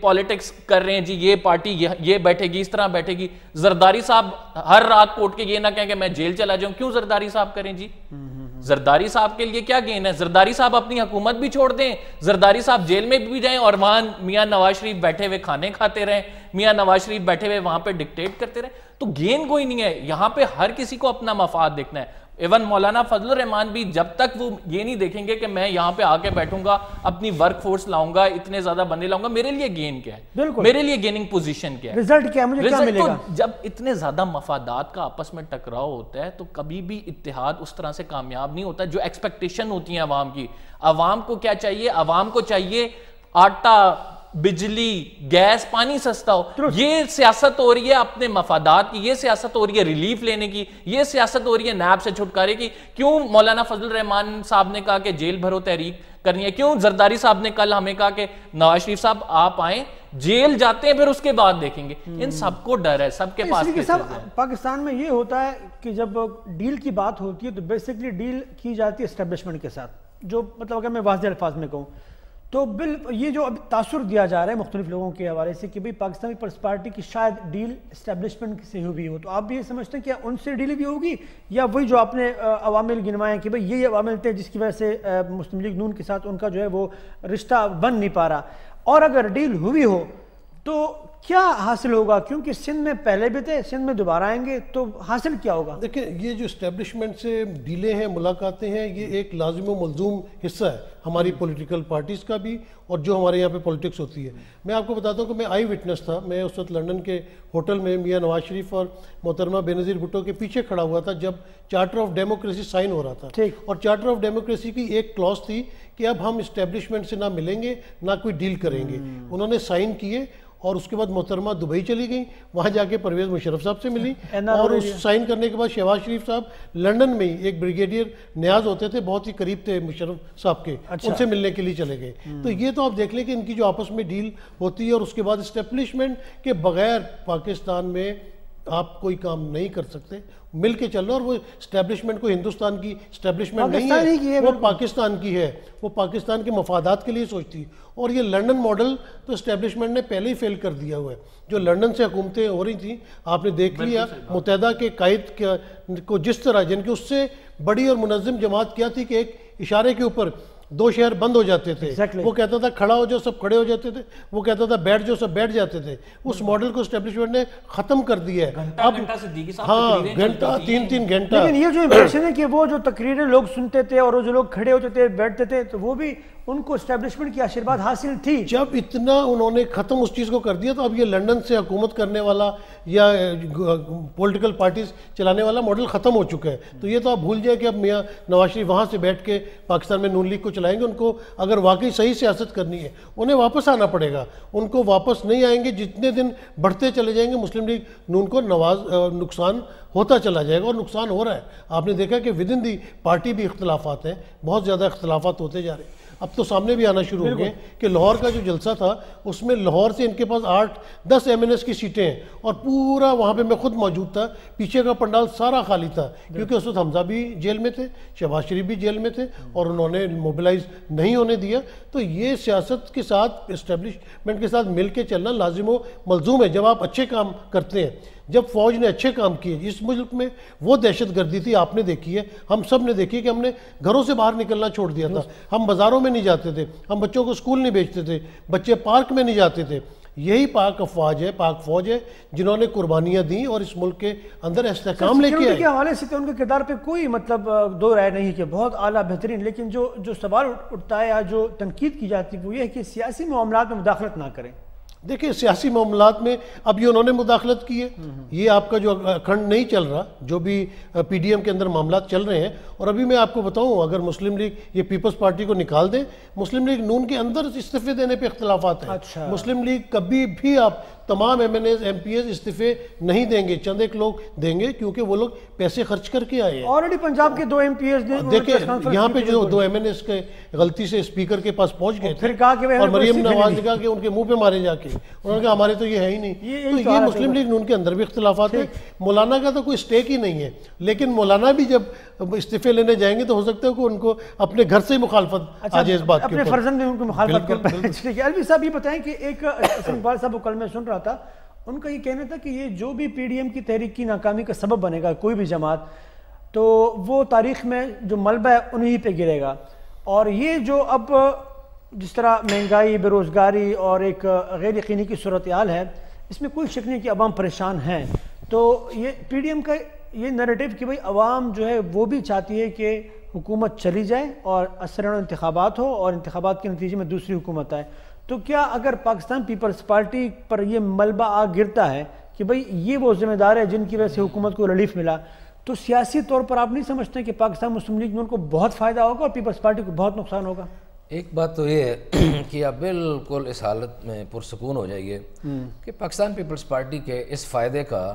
پالیٹکس کر رہے ہیں جی، یہ پارٹی یہ بیٹھے گی، اس طرح بیٹھے گی. زرداری صاحب ہر رات کوٹ کے یہ نہ کہیں کہ میں جیل چلا جاؤں. کیوں زرداری صاحب کریں جی؟ زرداری صاحب کے لیے کیا گین ہے؟ زرداری صاحب اپنی حکومت بھی چھوڑ دیں، زرداری صاحب جیل میں بھی جائیں اور وہاں میاں نواز شریف بیٹھے ہوئے کھانے کھاتے رہیں، میاں نواز شریف بیٹھے ہوئے وہاں پہ ڈکٹیٹ کرتے رہیں. تو گین کوئی نہیں ہے یہاں پہ، ہر کسی کو اپنا مفاد دیکھنا ہے. ایون مولانا فضل الرحمان بھی جب تک وہ یہ نہیں دیکھیں گے کہ میں یہاں پہ آ کے بیٹھوں گا، اپنی ورک فورس لاؤں گا، اتنے زیادہ بندے لاؤں گا، میرے لیے گین کیا ہے، میرے لیے گیننگ پوزیشن کیا ہے، رزلٹ کیا ہے، مجھے کیا ملے گا. جب اتنے زیادہ مفادات کا آپس میں ٹکراؤ ہوتا ہے تو کبھی بھی اتحاد اس طرح سے کامیاب نہیں ہوتا. جو ایکسپیکٹیشن ہوتی ہیں عوام کی، عوام کو کیا چاہیے؟ عوام کو چاہیے آٹا، بجلی، گیس، پانی سستا ہو. یہ سیاست ہو رہی ہے اپنے مفادات کی، یہ سیاست ہو رہی ہے ریلیف لینے کی، یہ سیاست ہو رہی ہے نیب سے چھٹکارے کی. کیوں مولانا فضل الرحمان صاحب نے کہا کہ جیل بھرو تحریک کرنی ہے؟ کیوں زرداری صاحب نے کل ہمیں کہا کہ نواز شریف صاحب آپ آئیں، جیل جاتے ہیں پھر اس کے بعد دیکھیں گے؟ ان سب کو ڈر ہے، سب کے پاس پاکستان میں یہ ہوتا ہے کہ جب ڈیل کی بات ہوتی ہے تو بیسیکلی ڈیل کی جاتی ہے اسٹیبلشمنٹ کے ساتھ. جو مطلب اگر میں واضح الفاظ میں کہوں تو یہ جو اب تاثر دیا جا رہا ہے مختلف لوگوں کے حوالے سے کہ بھئی پاکستان پیپلز پارٹی کی شاید ڈیل اسٹیبلشمنٹ سے ہوئی ہو، تو آپ بھی یہ سمجھتے ہیں کہ ان سے ڈیل بھی ہوگی، یا وہی جو آپ نے عوامل گنوائے کہ بھئی یہ عوامل تھے جس کی وجہ سے مسلم لیگ نون کے ساتھ ان کا جو ہے وہ رشتہ بن نہیں پا رہا؟ اور اگر ڈیل ہوئی ہو تو کیا حاصل ہوگا؟ کیونکہ سندھ میں پہلے بھی تھے، سندھ میں دوبارہ آئیں گے، تو حاصل کیا ہوگا؟ دیکھیں یہ جو اسٹیبلشمنٹ سے ڈیلیں ہیں، ملاقاتیں ہیں، یہ ایک لازم و ملزوم حصہ ہے ہماری پولیٹیکل پارٹیز کا بھی، اور جو ہمارے یہاں پہ پولیٹکس ہوتی ہے۔ میں آپ کو بتاتا ہوں کہ میں آئی وٹنس تھا، میں اس وقت لنڈن کے ہوٹل میں میاں نواز شریف اور محترمہ بے نظیر بھٹو کے پیچھے کھڑا ہوا تھا جب چارٹر آف ڈیموکریسی سائن ہو رہا تھا، اور چارٹر آف ڈیموکریسی کی ایک کلاس تھی کہ اب ہم اسٹیبلشمنٹ سے نہ ملیں گے نہ کوئی ڈیل کریں گے۔ انہوں نے سائن کیے، اور اس کے بعد محترمہ دبئی چلی گئی، وہاں جا کے پرویز مشرف صاحب سے ملی، اور اس سائن کرنے کے بعد شہباز شریف صاحب لنڈن میں ہی ایک بریگیڈیئر نیاز ہوتے تھے، بہت ہی قریب تھے مشرف صاحب کے، ان سے ملنے کے لیے چلے گئے۔ تو یہ تو آپ دیکھ لیں کہ ان کی جو آپس میں ڈیل ہوتی ہے، اور اس کے بعد اسٹیبلشمنٹ کے بغیر پاکستان میں آپ کوئی کام نہیں کر سکتے، مل کے چل رہا۔ اور وہ اسٹیبلشمنٹ کو ہندوستان کی اسٹیبلشمنٹ نہیں ہے، وہ پاکستان کی ہے، وہ پاکستان کے مفادات کے لیے سوچتی ہے۔ اور یہ لنڈن ماڈل تو اسٹیبلشمنٹ نے پہلے ہی فیل کر دیا ہوا ہے۔ جو لنڈن سے حکومتیں ہو رہی تھیں، آپ نے دیکھ لیا متحدہ کے قائد کو جس طرح، جن کی اس سے بڑی اور منظم جماعت کیا تھی کہ ایک اشارے کے اوپر 2 شہر بند ہو جاتے تھے، وہ کہتا تھا کھڑا ہو جاؤ، سب کھڑے ہو جاتے تھے، وہ کہتا تھا بیٹھ جاؤ، سب بیٹھ جاتے تھے۔ اس ماڈل کو اسٹیبلشمنٹ نے ختم کر دیا ہے۔ اب ہاں گھنٹہ 3 گھنٹہ، لیکن یہ جو امپریشن ہے کہ وہ جو تقریریں لوگ سنتے تھے اور جو لوگ کھڑے ہوتے تھے بیٹھتے تھے، تو وہ بھی ان کو اسٹیبلشمنٹ کی آشیرواد حاصل تھی۔ جب اتنا انہوں نے ختم اس چیز کو کر دیا، تو اب یہ لنڈن سے حکومت کرنے والا یا پولیٹیکل پارٹیز چلانے والا ماڈل ختم ہو چکا ہے۔ تو یہ تو آپ بھول جائیں کہ اب میاں نواز شریف وہاں سے بیٹھ کے پاکستان میں نون لیگ کو چلائیں گے۔ ان کو اگر واقعی صحیح سیاست کرنی ہے، انہیں واپس آنا پڑے گا۔ ان کو واپس نہیں آئیں گے، جتنے دن بڑھتے چلے جائیں گے مسلم لیگ نون کو نقصان ہوتا چلا جائے گا، اور نقصان ہو رہا ہے۔ آپ نے دیکھا کہ ود ان دی پارٹی بھی اختلافات ہیں، بہت زیادہ اختلافات ہوتے جا رہے ہیں۔ اب تو سامنے بھی آنا شروع ہو گئے کہ لاہور کا جو جلسہ تھا، اس میں لاہور سے ان کے پاس 8-10 MNS کی سیٹیں ہیں، اور پورا وہاں پہ میں خود موجود تھا، پیچھے کا پنڈال سارا خالی تھا، کیونکہ اس وقت حمزہ بھی جیل میں تھے، شہباز شریف بھی جیل میں تھے، اور انہوں نے موبلائز نہیں ہونے دیا۔ تو یہ سیاست کے ساتھ، اسٹیبلشمنٹ کے ساتھ مل کے چلنا لازم و ملزوم ہے جب آپ اچھے کام کرتے ہیں۔ جب فوج نے اچھے کام کیے، اس ملک میں وہ دہشت گردی تھی، آپ نے دیکھی ہے، ہم سب نے دیکھی ہے کہ ہم نے گھروں سے باہر نکلنا چھوڑ دیا تھا، ہم بازاروں میں نہیں جاتے تھے، ہم بچوں کو اسکول نہیں بھیجتے تھے، بچے پارک میں نہیں جاتے تھے۔ یہی پاک افواج ہے، پاک فوج ہے، جنہوں نے قربانیاں دیں اور اس ملک کے اندر استحکام لے کے آئے۔ کے حوالے سے تو ان کے کردار پہ کوئی مطلب دو رائے نہیں کہ بہت اعلیٰ بہترین، لیکن جو سوال اٹھتا ہے یا جو تنقید کی جاتی ہے وہ یہ ہے کہ سیاسی معاملات میں مداخلت نہ کریں۔ دیکھیں سیاسی معاملات میں اب یہ انہوں نے مداخلت کی ہے، یہ آپ کا جو اکھنڈ نہیں چل رہا، جو بھی پی ڈی ایم کے اندر معاملات چل رہے ہیں۔ اور ابھی میں آپ کو بتاؤں، اگر مسلم لیگ یہ پیپلز پارٹی کو نکال دیں، مسلم لیگ نون کے اندر استعفے دینے پہ اختلافات ہیں۔ مسلم لیگ کبھی بھی آپ تمام MNAs MPs استعفے نہیں دیں گے، چند ایک لوگ دیں گے، کیونکہ وہ لوگ پیسے خرچ کر کے آئے ہیں۔ آلریڈی پنجاب کے 2 MPs دیکھیں یہاں پہ جو 2 MNAs کے غلطی سے اسپیکر کے پاس پہنچ گئے پھر کہا کہ اور مریم نواز نے کہا کہ ان کے منہ پہ مارے جا کے، انہوں نے کہا ہمارے تو یہ ہے ہی نہیں۔ تو یہ مسلم لیگ نون کے اندر بھی اختلافات ہیں۔ مولانا کا تو کوئی اسٹیک ہی نہیں ہے، لیکن مولانا بھی جب استعفے لینے جائیں گے تو ہو سکتا ہے کہ ان کو اپنے گھر سے ہی مخالفت آ جائے اس بات کے اوپر، اپنے فرزند میں ان کو مخالفت کر پائے۔ الوی صاحب یہ بتائیں کہ ایک اقبال صاحب کو کل میں سن رہا تھا، ان کا یہ کہنا تھا کہ یہ جو بھی پی ڈی ایم کی تحریک کی ناکامی کا سبب بنے گا کوئی بھی جماعت، تو وہ تاریخ میں جو ملبہ ہے انہی پہ گرے گا۔ اور یہ جو اب جس طرح مہنگائی، بے روزگاری اور ایک غیر یقینی کی صورتحال ہے، اس میں کوئی شک نہیں کہ عوام پریشان ہیں۔ تو یہ پی ڈی ایم کا یہ نیریٹو کہ بھئی عوام جو ہے وہ بھی چاہتی ہے کہ حکومت چلی جائے اور اسرع انتخابات ہو اور انتخابات کے نتیجے میں دوسری حکومت آئے، تو کیا اگر پاکستان پیپلز پارٹی پر یہ ملبہ آ گرتا ہے کہ بھئی یہ وہ ذمہ دار ہے جن کی وجہ سے حکومت کو ریلیف ملا، تو سیاسی طور پر آپ نہیں سمجھتے کہ پاکستان مسلم لیگ میں ان کو بہت فائدہ ہوگا اور پیپلز پارٹی کو بہت نقصان ہوگا؟ ایک بات تو یہ ہے کہ آپ بالکل اس حالت میں پرسکون ہو جائیے کہ پاکستان پیپلز پارٹی کے اس فائدے کا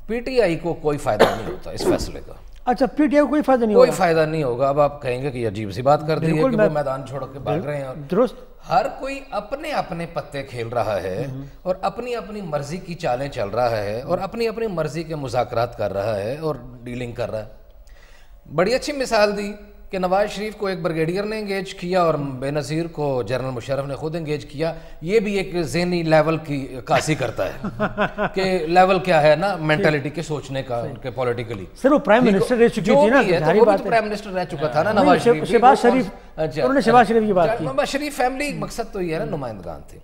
پی ٹی آئی کو کوئی فائدہ نہیں ہوتا اس فیصلے کا۔ اچھا پی ٹی آئی کو کوئی فائدہ نہیں ہوگا؟ کوئی فائدہ نہیں ہوگا۔ اب آپ کہیں گے کہ یہ عجیب سی بات کر دی ہے کہ وہ میدان چھوڑ کے بھاگ رہے ہیں، اور درست ہر کوئی اپنے اپنے پتے کھیل رہا ہے اور اپنی اپنی مرضی کی چالیں چل رہا ہے اور اپنی اپنی مرضی کے مذاکرات کر رہا ہے اور ڈیلنگ کر رہا ہے۔ بڑی اچھی مثال دی کہ نواز شریف کو ایک بریگیڈیئر نے انگیج کیا اور بے نظیر کو جنرل مشرف نے خود انگیج کیا۔ یہ بھی ایک ذہنی لیول کی عکاسی کرتا ہے کہ لیول کیا ہے نا مینٹلٹی کے سوچنے کا ان کے پولیٹیکلی۔ سر وہ پرائم منسٹر رہ چکی تھی نا، وہ بھی تو پرائم منسٹر رہ چکا تھا نا نواز شریف، شہباز شریف، انہوں نے شہباز شریف کی بات کی۔ شہباز شریف فیملی مقصد تو یہ ہے نا نمائندگان تھے۔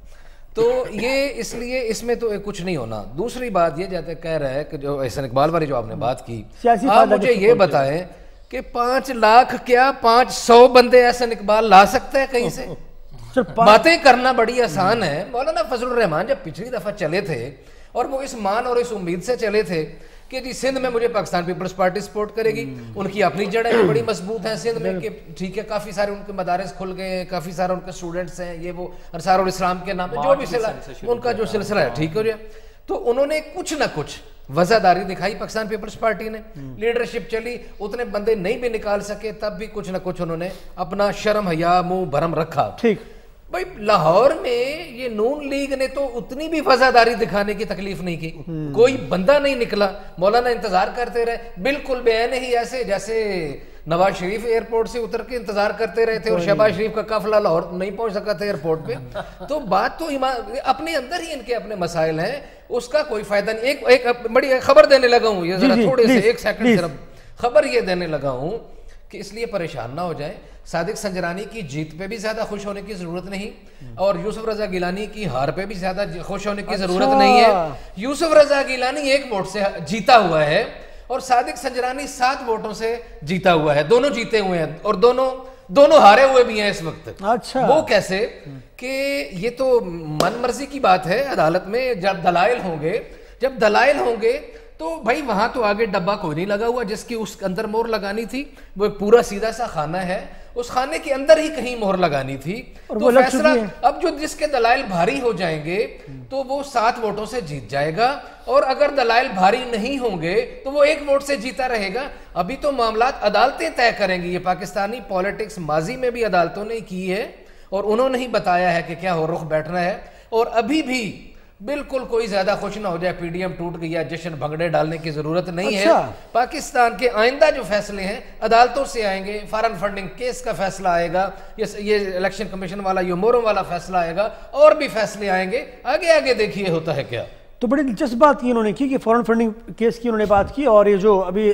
تو یہ اس لیے اس میں تو کچھ نہیں ہونا. دوسری بات یہ جیسے کہہ رہا ہے کہ جو احسان اقبال والی جو آپ نے بات کی, آپ مجھے یہ بتائیں کہ 5 لاکھ کیا 500 بندے احسان اقبال لا سکتے ہیں کہیں سے؟ باتیں کرنا بڑی آسان ہے. مولانا فضل الرحمان جب پچھلی دفعہ چلے تھے اور وہ اس مان اور اس امید سے چلے تھے کہ جی سندھ میں مجھے پاکستان پیپلز پارٹی سپورٹ کرے گی, ان کی اپنی جڑیں بڑی مضبوط ہیں سندھ میں کہ ٹھیک ہے کافی سارے ان کے مدارس کھل گئے ہیں, کافی سارے ان کے اسٹوڈنٹس ہیں, یہ وہ انصار الاسلام کے نام جو بھی ان کا جو سلسلہ ہے ٹھیک ہو جائے. تو انہوں نے کچھ نہ کچھ وزاداری دکھائی پاکستان پیپلز پارٹی نے, لیڈرشپ چلی, اتنے بندے نہیں بھی نکال سکے تب بھی کچھ نہ کچھ انہوں نے اپنا شرم حیا منہ بھرم رکھا. ٹھیک بھائی لاہور میں یہ نون لیگ نے تو اتنی بھی وفاداری دکھانے کی تکلیف نہیں کی, کوئی بندہ نہیں نکلا. مولانا انتظار کرتے رہے بالکل بے ہی ایسے جیسے نواز شریف ایئرپورٹ سے اتر کے انتظار کرتے رہے تھے اور شہباز شریف کا قافلہ لاہور نہیں پہنچ سکا تھا ایئرپورٹ پہ. تو بات تو اپنے اندر ہی ان کے اپنے مسائل ہیں, اس کا کوئی فائدہ نہیں. ایک بڑی خبر دینے لگا ہوں, یہ ذرا تھوڑے سے 1 سیکنڈ صرف خبر یہ دینے لگا ہوں کہ اس لیے پریشان نہ ہو جائیں. صادق سنجرانی کی جیت پہ بھی زیادہ خوش ہونے کی ضرورت نہیں, اور یوسف رضا گیلانی کی ہار پہ بھی زیادہ خوش ہونے کی ضرورت نہیں ہے. یوسف رضا گیلانی 1 ووٹ سے جیتا ہوا ہے اور صادق سنجرانی 7 ووٹوں سے جیتا ہوا ہے. دونوں جیتے ہوئے ہیں اور دونوں ہارے ہوئے بھی ہیں اس وقت. اچھا وہ کیسے کہ یہ تو من مرضی کی بات ہے. عدالت میں جب دلائل ہوں گے تو بھائی وہاں تو آگے ڈبہ کوئی نہیں لگا ہوا جس کی اس اندر مہر لگانی تھی. وہ ایک پورا سیدھا سا خانہ ہے, اس خانے کے اندر ہی کہیں مہر لگانی تھی. تو فیصلہ اب جو جس کے دلائل بھاری ہو جائیں گے تو وہ 7 ووٹوں سے جیت جائے گا, اور اگر دلائل بھاری نہیں ہوں گے تو وہ 1 ووٹ سے جیتا رہے گا. ابھی تو معاملات عدالتیں طے کریں گی. یہ پاکستانی پالیٹکس ماضی میں بھی عدالتوں نے کی ہے اور انہوں نے ہی بتایا ہے کہ کیا ہو رخ بیٹھنا ہے. اور ابھی بھی بالکل کوئی زیادہ خوش نہ ہو جائے, پی ڈی ایم ٹوٹ گیا جشن بھنگڑے ڈالنے کی ضرورت نہیں ہے. پاکستان کے آئندہ جو فیصلے ہیں عدالتوں سے آئیں گے. فارن فنڈنگ کیس کا فیصلہ آئے گا, یہ الیکشن کمیشن والا یہ موروں والا فیصلہ آئے گا, اور بھی فیصلے آئیں گے. آگے دیکھیے ہوتا ہے کیا. تو بڑی دلچسپ بات کی انہوں نے کی کہ فورن فنڈنگ کیس کی انہوں نے بات کی, اور یہ جو ابھی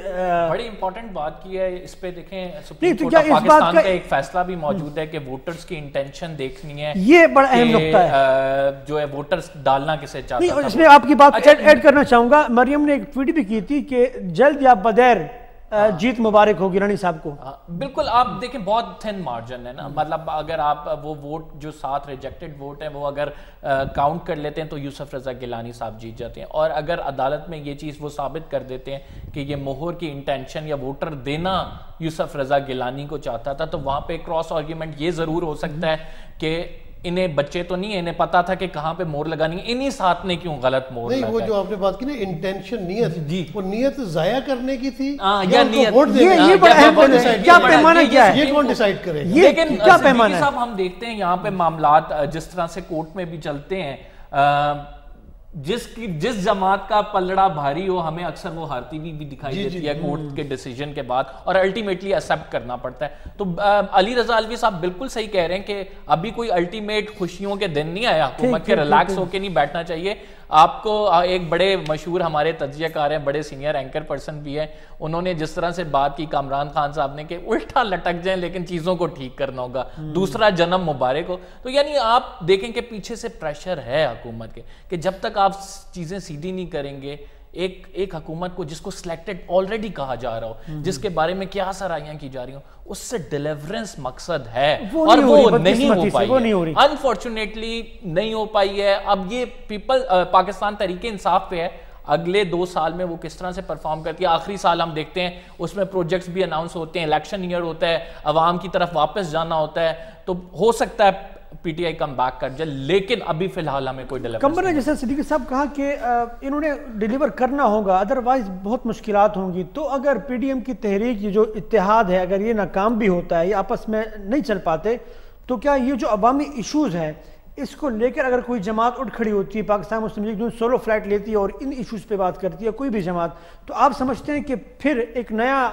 بڑی امپورٹنٹ بات کی ہے اس پہ. دیکھیں سپریم کورٹ آف پاکستان کا ایک فیصلہ بھی موجود ہے کہ ووٹرز کی انٹینشن دیکھنی ہے. یہ بڑا اہم نقطہ ہے جو ہے ووٹرز ڈالنا کسے چاہتا ہے. اس میں آپ کی بات ایڈ کرنا چاہوں گا. مریم نے ایک ٹویٹ بھی کی تھی کہ جلد یا بدیر جیت مبارک ہوگی رانی صاحب کو. بالکل آپ دیکھیں بہت تھن مارجن ہے نا, مطلب اگر آپ وہ ووٹ جو 7 ریجیکٹڈ ووٹ ہیں وہ اگر کاؤنٹ کر لیتے ہیں تو یوسف رضا گیلانی صاحب جیت جاتے ہیں. اور اگر عدالت میں یہ چیز وہ ثابت کر دیتے ہیں کہ یہ مہر کی انٹینشن یا ووٹر دینا یوسف رضا گیلانی کو چاہتا تھا, تو وہاں پہ کراس آرگیومنٹ یہ ضرور ہو سکتا ہے کہ انہیں بچے تو نہیں, انہیں پتا تھا کہ کہاں پہ مور لگانی ہے, انہی ساتھ نے کیوں غلط مور لگا. نہیں وہ جو آپ نے بات کی نا انٹینشن, نیت, وہ نیت ضائع کرنے کی تھی یا نیت, یہ بڑا اہم ہے. کیا پیمانہ کیا ہے, یہ کون ڈیسائیڈ کرے گا. لیکن کیا پیمانہ ہے صاحب, ہم دیکھتے ہیں یہاں پہ معاملات جس طرح سے کورٹ میں بھی چلتے ہیں, جس جماعت کا پلڑا بھاری ہو ہمیں اکثر وہ ہارتی بھی دکھائی دیتی ہے کورٹ کے ڈیسیجن کے بعد, اور الٹیمیٹلی ایکسیپٹ کرنا پڑتا ہے. تو علی رضا الوی صاحب بالکل صحیح کہہ رہے ہیں کہ ابھی کوئی الٹیمیٹ خوشیوں کے دن نہیں آیا, حکومت کے ریلیکس ہو کے نہیں بیٹھنا چاہیے. آپ کو ایک بڑے مشہور ہمارے تجزیہ کار ہیں, بڑے سینئر اینکر پرسن بھی ہیں, انہوں نے جس طرح سے بات کی کامران خان صاحب نے کہ الٹا لٹک جائیں لیکن چیزوں کو ٹھیک کرنا ہوگا, دوسرا جنم مبارک ہو. تو یعنی آپ دیکھیں کہ پیچھے سے پریشر ہے حکومت کے کہ جب تک آپ چیزیں سیدھی نہیں کریں گے, ایک حکومت کو جس کو سلیکٹڈ آلریڈی کہا جا رہا ہو, جس کے بارے میں کیا سرائیاں کی جا رہی ہوں, اس سے ڈیلیورنس مقصد ہے اور وہ نہیں ہو پائی ہے, انفارچونیٹلی نہیں ہو پائی ہے. اب یہ پاکستان تحریک انصاف پہ ہے اگلے 2 سال میں وہ کس طرح سے پرفارم کرتی ہے. آخری سال ہم دیکھتے ہیں اس میں پروجیکٹس بھی اناؤنس ہوتے ہیں, الیکشن ایئر ہوتا ہے, عوام کی طرف واپس جانا ہوتا ہے, تو ہو سکتا ہے P T I come back کر جائے, لیکن ابھی فی الحال ہمیں کوئی ڈیلیور کمبر نے جیسا صدیقی صاحب کہا کہ انہوں نے ڈیلیور کرنا ہوگا, ادروائز بہت مشکلات ہوں گی. تو اگر پی ڈی ایم کی تحریک یہ جو اتحاد ہے اگر یہ ناکام بھی ہوتا ہے, یہ آپس میں نہیں چل پاتے, تو کیا یہ جو عوامی ایشوز ہیں اس کو لے کر اگر کوئی جماعت اٹھ کھڑی ہوتی ہے, پاکستان مسلم لیگ جو سولو فلائٹ لیتی ہے اور ان ایشوز پہ بات کرتی ہے, کوئی بھی جماعت, تو آپ سمجھتے ہیں کہ پھر ایک نیا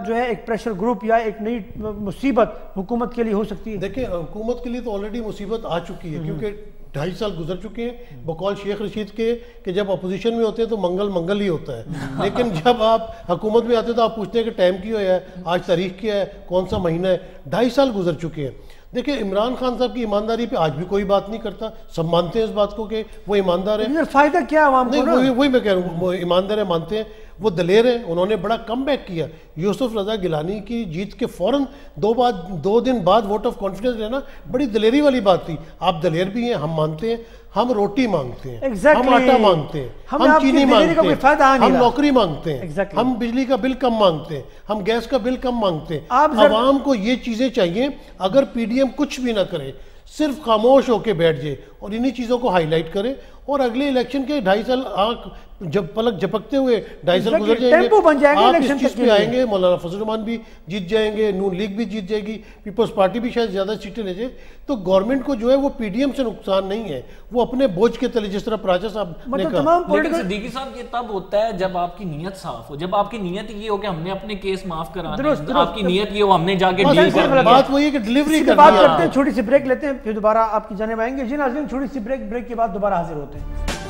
جو ہے ایک پریشر گروپ یا ایک نئی مصیبت حکومت کے لیے ہو سکتی ہے؟ دیکھیں حکومت کے لیے تو آلریڈی مصیبت آ چکی ہے, کیونکہ 2.5 سال گزر چکے ہیں بقول شیخ رشید کے کہ جب اپوزیشن میں ہوتے ہیں تو منگل ہی ہوتا ہے, لیکن جب آپ حکومت میں آتے ہیں تو آپ پوچھتے ہیں کہ ٹائم کیا ہے, آج تاریخ کیا ہے, کون سا مہینہ ہے. 2.5 سال گزر چکے ہیں. دیکھیں عمران خان صاحب کی ایمانداری پہ آج بھی کوئی بات نہیں کرتا, سب مانتے ہیں اس بات کو کہ وہ ایماندار ہے. فائدہ کیا عوام کو؟ نہیں وہی میں کہہ رہا ہوں, وہ ایماندار ہے, مانتے ہیں, وہ دلیر ہیں, انہوں نے بڑا کم بیک کیا. یوسف رضا گیلانی کی جیت کے فوراً 2 دن بعد ووٹ آف کانفیڈنس لینا بڑی دلیری والی بات تھی. آپ دلیر بھی ہیں, ہم مانتے ہیں, ہم روٹی مانگتے ہیں, ہم آٹا مانگتے ہیں, ہم چینی مانگتے ہیں, ہم نوکری مانگتے ہیں, ہم بجلی کا بل کم مانگتے ہیں, ہم گیس کا بل کم مانگتے ہیں. عوام کو یہ چیزیں چاہیے. اگر پی ڈی ایم کچھ بھی نہ کرے, صرف خاموش ہو کے بیٹھ جائے اور انہی چیزوں کو ہائی لائٹ کرے, اور اگلے الیکشن کے 2.5 سال آنکھ جب پلک جھپکتے ہوئے 2.5 سال گزر جائیں گے, آپ اس چیز پہ آئیں گے, مولانا فضل الرحمان بھی جیت جائیں گے, نون لیگ بھی جیت جائے گی, پیپلز پارٹی بھی شاید زیادہ سیٹیں لے جائے. تو گورنمنٹ کو جو ہے وہ پی ڈی ایم سے نقصان نہیں ہے, وہ اپنے بوجھ کے تلے, جس طرح پراچا صاحب نے کہا. لیکن صدیقی صاحب یہ تب ہوتا ہے جب آپ کی نیت صاف ہو, جب آپ کی نیت یہ ہو کہ ہم نے اپنے کیس معاف کرانے, آپ کی نیت یہ ہو ہم نے جا کے ڈیل کرنا. بات وہی ہے کہ ڈیلیوری کرنی ہے. بات کرتے ہیں, چھوٹی سی بریک لیتے ہیں, پھر دوبارہ آپ کی جانب آئیں گے. جی ناظرین, چھوٹی سی بریک کے بعد دوبارہ حاضر ہوتے ہیں.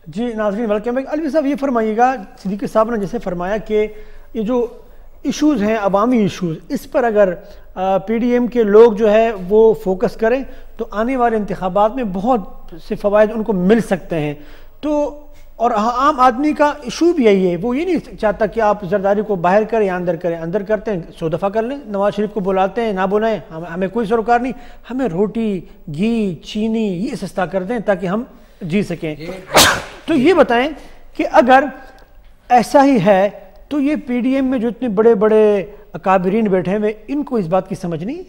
جی ناظرین ویلکم بیک. علوی صاحب یہ فرمائیے گا, صدیقی صاحب نے جیسے فرمایا کہ یہ جو ایشوز ہیں, عوامی ایشوز, اس پر اگر پی ڈی ایم کے لوگ جو ہے وہ فوکس کریں تو آنے والے انتخابات میں بہت سے فوائد ان کو مل سکتے ہیں. تو اور عام آدمی کا ایشو بھی یہی ہے, وہ یہ نہیں چاہتا کہ آپ زرداری کو باہر کریں یا اندر کریں. اندر کرتے ہیں 100 دفعہ کر لیں, نواز شریف کو بلاتے ہیں نہ بلائیں, ہمیں کوئی سروکار نہیں, ہمیں روٹی گھی چینی یہ سستا کر دیں تاکہ ہم جی سکیں. تو یہ بتائیں کہ اگر ایسا ہی ہے تو یہ پی ڈی ایم میں جو اتنے بڑے بڑے اکابرین بیٹھے ہوئے, ان کو اس بات کی سمجھ نہیں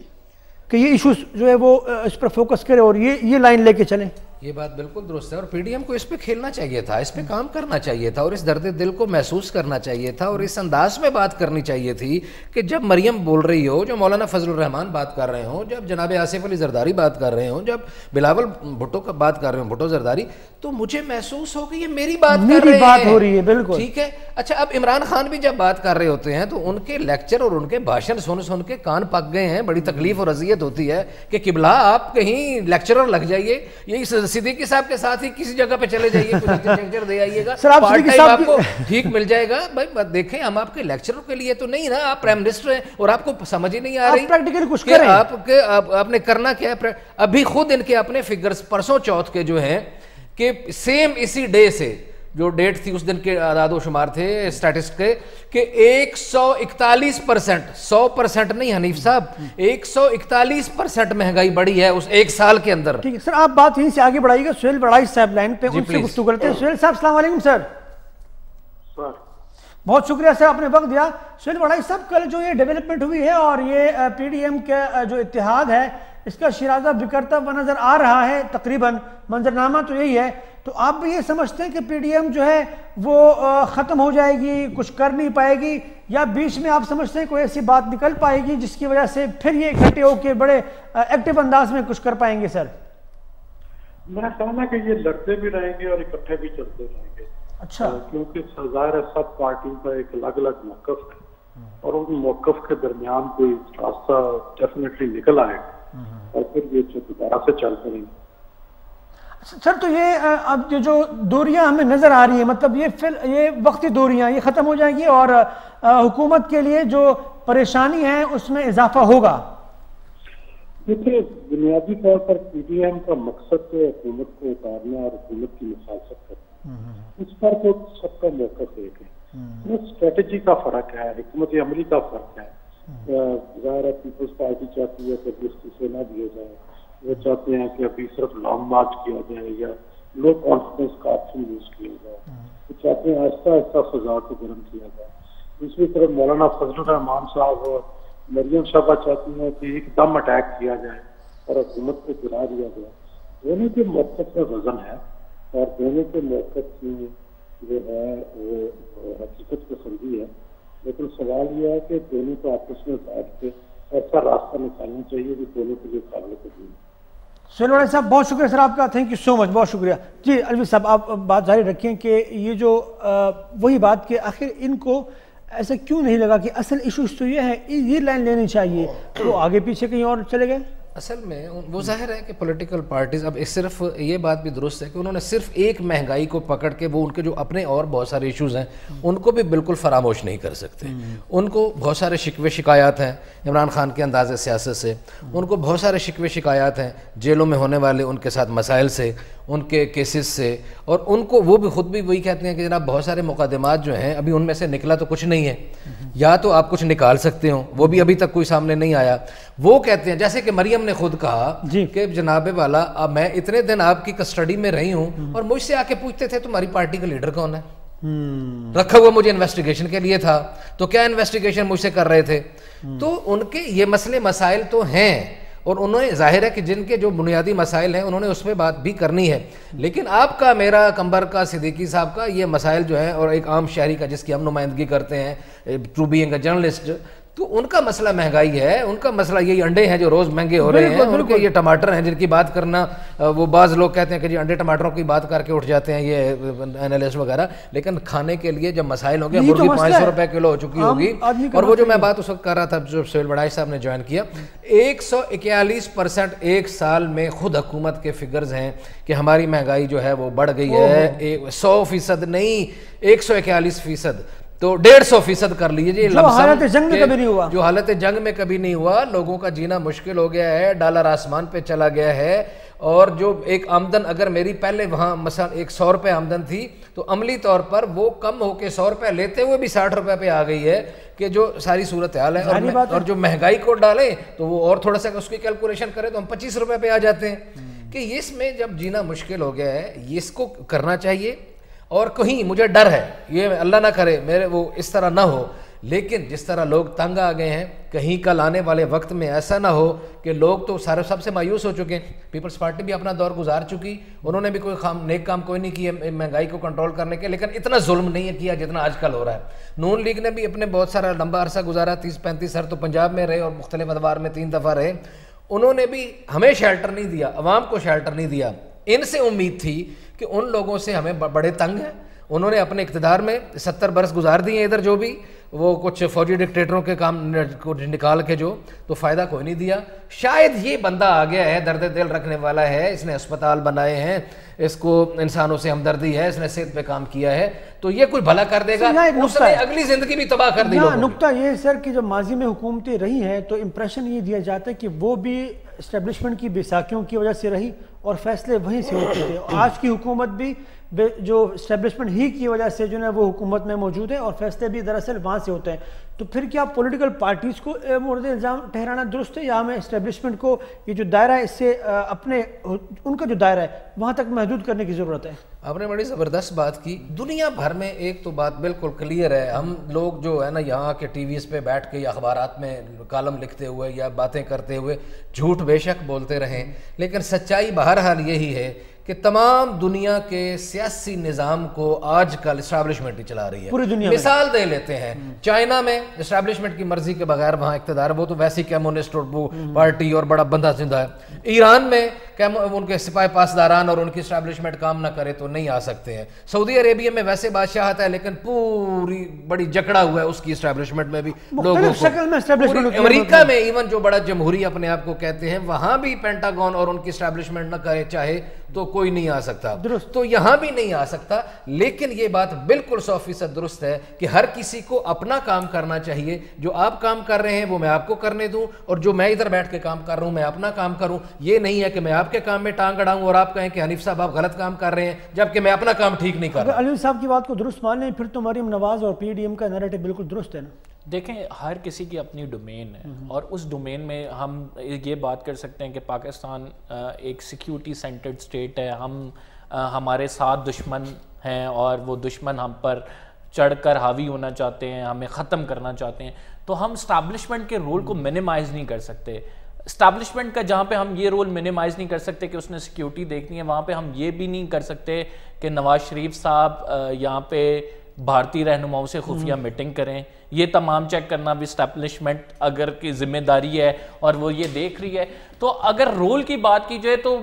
کہ یہ ایشوز جو ہے وہ اس پر فوکس کرے اور یہ لائن لے کے چلیں؟ یہ بات بالکل درست ہے, اور پی ڈی ایم کو اس پہ کھیلنا چاہیے تھا, اس پہ کام کرنا چاہیے تھا, اور اس درد دل کو محسوس کرنا چاہیے تھا, اور اس انداز میں بات کرنی چاہیے تھی کہ جب مریم بول رہی ہو, جو مولانا فضل الرحمان بات کر رہے ہوں, جب جناب آصف علی زرداری بات کر رہے ہوں, جب بلاول بھٹو کا بات کر رہے ہوں, بھٹو زرداری, تو مجھے محسوس ہو کہ یہ میری بات کر رہے ہیں, بات ہو رہی ہے. بالکل ٹھیک ہے. اچھا, اب عمران خان بھی جب بات کر رہے ہوتے ہیں تو ان کے لیکچر اور ان کے بھاشن سن کے کان پک گئے ہیں. بڑی تکلیف اور اذیت ہوتی ہے کہ قبلہ آپ کہیں لیکچرر لگ جائیے, یہی صدیقی صاحب کے ساتھ ہی کسی جگہ پہ چلے جائیے, کچھ لیکچر دے آئیے گا, پارٹ ٹائم آپ کو ٹھیک مل جائے گا. بھائی دیکھیں, ہم آپ کے لیکچروں کے لیے تو نہیں نا, آپ پرائم منسٹر ہیں اور آپ کو سمجھ ہی نہیں آ رہی کہ آپ نے کرنا کیا ہے. ابھی خود ان کے اپنے فگرز پرسوں چوتھ کے جو ہیں کہ سیم اسی ڈے سے جو ڈیٹ تھی اس دن کے اعداد و شمار تھے اسٹیٹسٹ کے کہ 141%, 100% نہیں حنیف صاحب, 141% مہنگائی بڑھی ہے اس ایک سال کے اندر. ٹھیک ہے سر, آپ بات یہیں سے آگے بڑھائیے گا. سہیل بڑائی صاحب لائن پہ, ان سے گفتگو کرتے ہیں. سہیل صاحب السلام علیکم. سر بہت شکریہ سر, آپ نے وقت دیا. سہیل بڑائی صاحب, کل جو یہ ڈیولپمنٹ ہوئی ہے اور یہ پی ڈی ایم کا جو اتحاد ہے اس کا شیرازہ بکھرتا ہوا نظر آ رہا ہے, تقریباً منظرنامہ تو یہی ہے, تو آپ بھی یہ سمجھتے ہیں کہ پی ڈی ایم جو ہے وہ ختم ہو جائے گی, کچھ کر نہیں پائے گی, یا بیچ میں آپ سمجھتے ہیں کوئی ایسی بات نکل پائے گی جس کی وجہ سے پھر یہ اکٹھے ہو کے بڑے ایکٹیو انداز میں کچھ کر پائیں گے؟ سر میرا خیال ہے کہ یہ لڑتے بھی رہیں گے اور اکٹھے بھی چلتے رہیں گے. اچھا, کیونکہ ظاہر ہے سب پارٹیوں کا ایک الگ الگ موقف ہے اور ان موقف کے درمیان کوئی راستہ ڈیفینیٹلی نکل آئے گا اور پھر یہ دوبارہ سے چل پڑیں گے. سر تو یہ اب جو دوریاں ہمیں نظر آ رہی ہیں, مطلب یہ وقتی دوریاں یہ ختم ہو جائیں گی اور حکومت کے لیے جو پریشانی ہے اس میں اضافہ ہوگا. دیکھیے, بنیادی طور پر پی ڈی ایم کا مقصد ہے حکومت کو اتارنا اور حکومت کی مخالفت کرنا. اس پر تو سب کا موقف ایک ہے, اسٹریٹجی کا فرق ہے, حکمت عملی کا فرق ہے. ظاہر ہے پیپلز پارٹی چاہتی ہے کہ درستی سے نہ دیا جائے, وہ چاہتے ہیں کہ ابھی صرف لانگ مارچ کیا جائے یا لو کانفیڈنس کا آپشن یوز کیا جائے, وہ چاہتے ہیں آہستہ آہستہ فضا کو گرم کیا جائے. دوسری طرف مولانا فضل الرحمان صاحب اور مریم صاحبہ چاہتی ہیں کہ ایک دم اٹیک کیا جائے اور حکومت کو گرا دیا جائے. دونوں کے موقف میں وزن ہے اور دونوں کے موقف کی جو ہے وہ حقیقت پسندی ہے, لیکن سوال یہ ہے کہ دونوں کو آپس میں بیٹھ کے ایسا راستہ نکالنا چاہیے جو دونوں کے لیے قابل قبول ہے. سلوڑے صاحب بہت شکریہ سر آپ کا, تھینک یو سو مچ, بہت شکریہ. جی الوی صاحب آپ بات جاری رکھیں کہ یہ جو وہی بات کہ آخر ان کو ایسا کیوں نہیں لگا کہ اصل ایشوز تو یہ ہے, یہ لائن لینی چاہیے, تو آگے پیچھے کہیں اور چلے گئے. اصل میں وہ ظاہر ہے کہ پولیٹیکل پارٹیز اب صرف یہ بات بھی درست ہے کہ انہوں نے صرف ایک مہنگائی کو پکڑ کے وہ ان کے جو اپنے اور بہت سارے ایشوز ہیں ان کو بھی بالکل فراموش نہیں کر سکتے. ان کو بہت سارے شکوے شکایات ہیں عمران خان کے انداز سیاست سے, ان کو بہت سارے شکوے شکایات ہیں جیلوں میں ہونے والے ان کے ساتھ مسائل سے, ان کے کیسز سے, اور ان کو وہ بھی خود بھی وہی کہتے ہیں کہ جناب بہت سارے مقدمات جو ہیں ابھی ان میں سے نکلا تو کچھ نہیں ہے, یا تو آپ کچھ نکال سکتے ہو, وہ بھی ابھی تک کوئی سامنے نہیں آیا. وہ کہتے ہیں جیسے کہ مریم نے خود کہا کہ جناب والا اب میں اتنے دن آپ کی کسٹڈی میں رہی ہوں اور مجھ سے آ کے پوچھتے تھے تمہاری پارٹی کا لیڈر کون ہے, رکھا ہوا مجھے انویسٹیگیشن کے لیے تھا, تو کیا انویسٹیگیشن مجھ سے کر رہے تھے. تو ان کے یہ مسئلے مسائل تو ہیں, اور انہوں نے ظاہر ہے کہ جن کے جو بنیادی مسائل ہیں انہوں نے اس پہ بات بھی کرنی ہے. لیکن آپ کا, میرا, کمبر کا, صدیقی صاحب کا یہ مسائل جو ہیں, اور ایک عام شہری کا جس کی ہم نمائندگی کرتے ہیں ٹو بینگ اے جرنلسٹ, تو ان کا مسئلہ مہنگائی ہے, ان کا مسئلہ یہی انڈے ہیں جو روز مہنگے ہو رہے ہیں, ان کے یہ ٹماٹر ہیں جن کی بات کرنا, وہ بعض لوگ کہتے ہیں کہ جی انڈے ٹماٹروں کی بات کر کے اٹھ جاتے ہیں یہ اینالسٹ وغیرہ, لیکن کھانے کے لیے جب مسائل ہوں گے, مرغی 500 روپے کلو ہو چکی ہوگی, اور وہ جو میں بات اس وقت کر رہا تھا جو سہیل بڑائی صاحب نے جوائن کیا, 141% ایک سال میں خود حکومت کے فگرز ہیں کہ ہماری مہنگائی جو ہے وہ بڑھ گئی ہے, 100% نہیں 141%, تو 150% کر لیجیے, جو حالت جنگ میں کبھی نہیں ہوا, جو حالت جنگ میں کبھی نہیں ہوا. لوگوں کا جینا مشکل ہو گیا ہے, ڈالر آسمان پہ چلا گیا ہے, اور جو ایک آمدن اگر میری پہلے وہاں مثلا 100 روپے آمدن تھی تو عملی طور پر وہ کم ہو کے 100 روپے لیتے ہوئے بھی 60 روپے پہ آ گئی ہے, کہ جو ساری صورتحال ہے. اور جو مہنگائی کو ڈالیں تو وہ اور تھوڑا سا اس کی کیلکولیشن کریں تو ہم 25 روپے پہ آ جاتے ہیں, کہ اس میں جب جینا مشکل ہو گیا ہے اس کو کرنا چاہیے. اور کہیں مجھے ڈر ہے, یہ اللہ نہ کرے میرے وہ اس طرح نہ ہو, لیکن جس طرح لوگ تنگ آ گئے ہیں, کہیں کل آنے والے وقت میں ایسا نہ ہو کہ لوگ تو سارے سب سے مایوس ہو چکے ہیں. پیپلز پارٹی بھی اپنا دور گزار چکی, انہوں نے بھی کوئی نیک کام کوئی نہیں کیا مہنگائی کو کنٹرول کرنے کے, لیکن اتنا ظلم نہیں کیا جتنا آج کل ہو رہا ہے. نون لیگ نے بھی اپنے بہت سارا لمبا عرصہ گزارا, 30-35 سر تو پنجاب میں رہے اور مختلف ادوار میں 3 دفعہ رہے, انہوں نے بھی ہمیں شیلٹر نہیں دیا, عوام کو شیلٹر نہیں دیا. ان سے امید تھی کہ ان لوگوں سے ہمیں بڑے تنگ ہیں, انہوں نے اپنے اقتدار میں 70 برس گزار دیے ادھر, جو بھی وہ کچھ فوجی ڈکٹیٹروں کے کام کو نکال کے جو, تو فائدہ کوئی نہیں دیا. شاید یہ بندہ آ گیا ہے, درد دل رکھنے والا ہے, اس نے اسپتال بنائے ہیں, اس کو انسانوں سے ہمدردی ہے, اس نے صحت پہ کام کیا ہے, تو یہ کوئی بھلا کر دے گا, اس نے اگلی زندگی بھی تباہ کر دی. نقطہ یہ ہے سر کہ جب ماضی میں حکومتیں رہی ہیں تو امپریشن یہ دیا جاتا ہے کہ وہ بھی اسٹیبلشمنٹ کی بیساکھیوں کی وجہ سے رہی اور فیصلے وہیں سے ہوتے تھے. آج کی حکومت بھی جو اسٹیبلشمنٹ ہی کی وجہ سے جو ہے وہ حکومت میں موجود ہے اور فیصلے بھی دراصل وہاں سے ہوتے ہیں. تو پھر کیا پولیٹیکل پارٹیز کو مورد الزام ٹھہرانا درست ہے, یا ہمیں اسٹیبلشمنٹ کو یہ جو دائرہ ہے اس سے اپنے ان کا جو دائرہ ہے وہاں تک محدود کرنے کی ضرورت ہے؟ آپ نے بڑی زبردست بات کی. دنیا بھر میں ایک تو بات بالکل کلیئر ہے, ہم لوگ جو ہے نا یہاں کے ٹی ویز پہ بیٹھ کے یا اخبارات میں کالم لکھتے ہوئے یا باتیں کرتے ہوئے جھوٹ بے شک بولتے رہیں, لیکن سچائی بہرحال یہی ہے کہ تمام دنیا کے سیاسی نظام کو آج کل اسٹیبلشمنٹ ہی چلا رہی ہے. پوری دنیا مثال دے لیتے ہیں, چائنا میں اسٹیبلشمنٹ کی مرضی کے بغیر وہاں اقتدار, وہ تو ویسی کمیونسٹ پارٹی اور بڑا بندہ زندہ ہے. ایران میں ان کے سپاہی پاسداران اور ان کی اسٹیبلشمنٹ کام نہ کرے تو نہیں آ سکتے ہیں. سعودی عربیہ میں ویسے بادشاہت ہے لیکن پوری بڑی جکڑا ہوا ہے اس کی اسٹیبلشمنٹ میں بھی لوگوں کو. امریکہ میں ایون جو بڑا جمہوری اپنے آپ کو کہتے ہیں, وہاں بھی پینٹاگون اور ان کی اسٹیبلشمنٹ نہ کرے چاہے تو کوئی نہیں آ سکتا. تو یہاں بھی نہیں آ سکتا, لیکن یہ بات بالکل 100% درست ہے کہ ہر کسی کو اپنا کام کرنا چاہیے. جو آپ کام کر رہے ہیں وہ میں آپ کو کرنے دوں, اور جو میں ادھر بیٹھ کے کام کر رہا ہوں میں اپنا کام کروں. یہ نہیں ہے کہ میں آپ کے کام میں ٹانگ اڑاؤں اور آپ کہیں کہ حنیف صاحب آپ غلط کام کر رہے ہیں جبکہ میں اپنا کام ٹھیک نہیں کر رہا. علی صاحب کی بات کو درست مان لیں پھر تو مریم نواز اور پی ڈی ایم کا نیریٹو بالکل درست ہے نا. دیکھیں ہر کسی کی اپنی ڈومین ہے, اور اس ڈومین میں ہم یہ بات کر سکتے ہیں کہ پاکستان ایک سیکیورٹی سینٹرڈ اسٹیٹ ہے. ہمارے ساتھ دشمن ہیں اور وہ دشمن ہم پر چڑھ کر حاوی ہونا چاہتے ہیں, ہمیں ختم کرنا چاہتے ہیں. تو ہم اسٹیبلشمنٹ کے رول کو منیمائز نہیں کر سکتے. اسٹیبلشمنٹ کا جہاں پہ ہم یہ رول منیمائز نہیں کر سکتے کہ اس نے سیکیورٹی دیکھنی ہے, وہاں پہ ہم یہ بھی نہیں کر سکتے کہ نواز شریف صاحب یہاں پہ بھارتی رہنماؤں سے خفیہ میٹنگ کریں. یہ تمام چیک کرنا بھی اسٹیبلشمنٹ اگر کی ذمہ داری ہے اور وہ یہ دیکھ رہی ہے. تو اگر رول کی بات کی جائے تو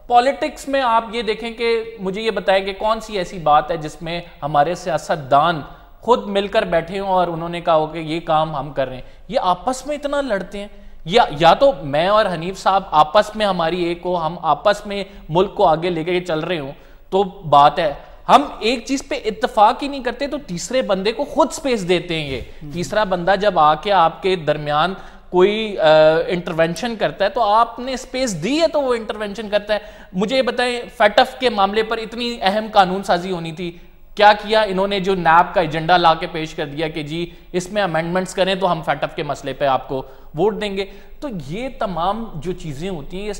پالیٹکس میں آپ یہ دیکھیں کہ مجھے یہ بتائیں کہ کون سی ایسی بات ہے جس میں ہمارے سیاستدان خود مل کر بیٹھے ہوں اور انہوں نے کہا ہو کہ یہ کام ہم کر رہے ہیں. یہ آپس میں اتنا لڑتے ہیں, یا تو میں اور حنیف صاحب آپس میں ہماری ایک ہو, ہم آپس میں ملک کو آگے لے کے چل رہے ہوں تو بات ہے. ہم ایک چیز پہ اتفاق ہی نہیں کرتے تو تیسرے بندے کو خود سپیس دیتے ہیں. یہ تیسرا بندہ جب آ کے آپ کے درمیان کوئی انٹرونشن کرتا ہے تو آپ نے سپیس دی ہے تو وہ انٹرونشن کرتا ہے. مجھے یہ بتائیں, فیٹف کے معاملے پر اتنی اہم قانون سازی ہونی تھی, کیا کیا انہوں نے؟ جو نیب کا ایجنڈا لا کے پیش کر دیا کہ جی اس میں امینڈمنٹس کریں تو ہم فیٹف کے مسئلے پہ آپ کو ووٹ دیں گے. تو یہ تمام جو چیزیں ہوتی ہیں یہ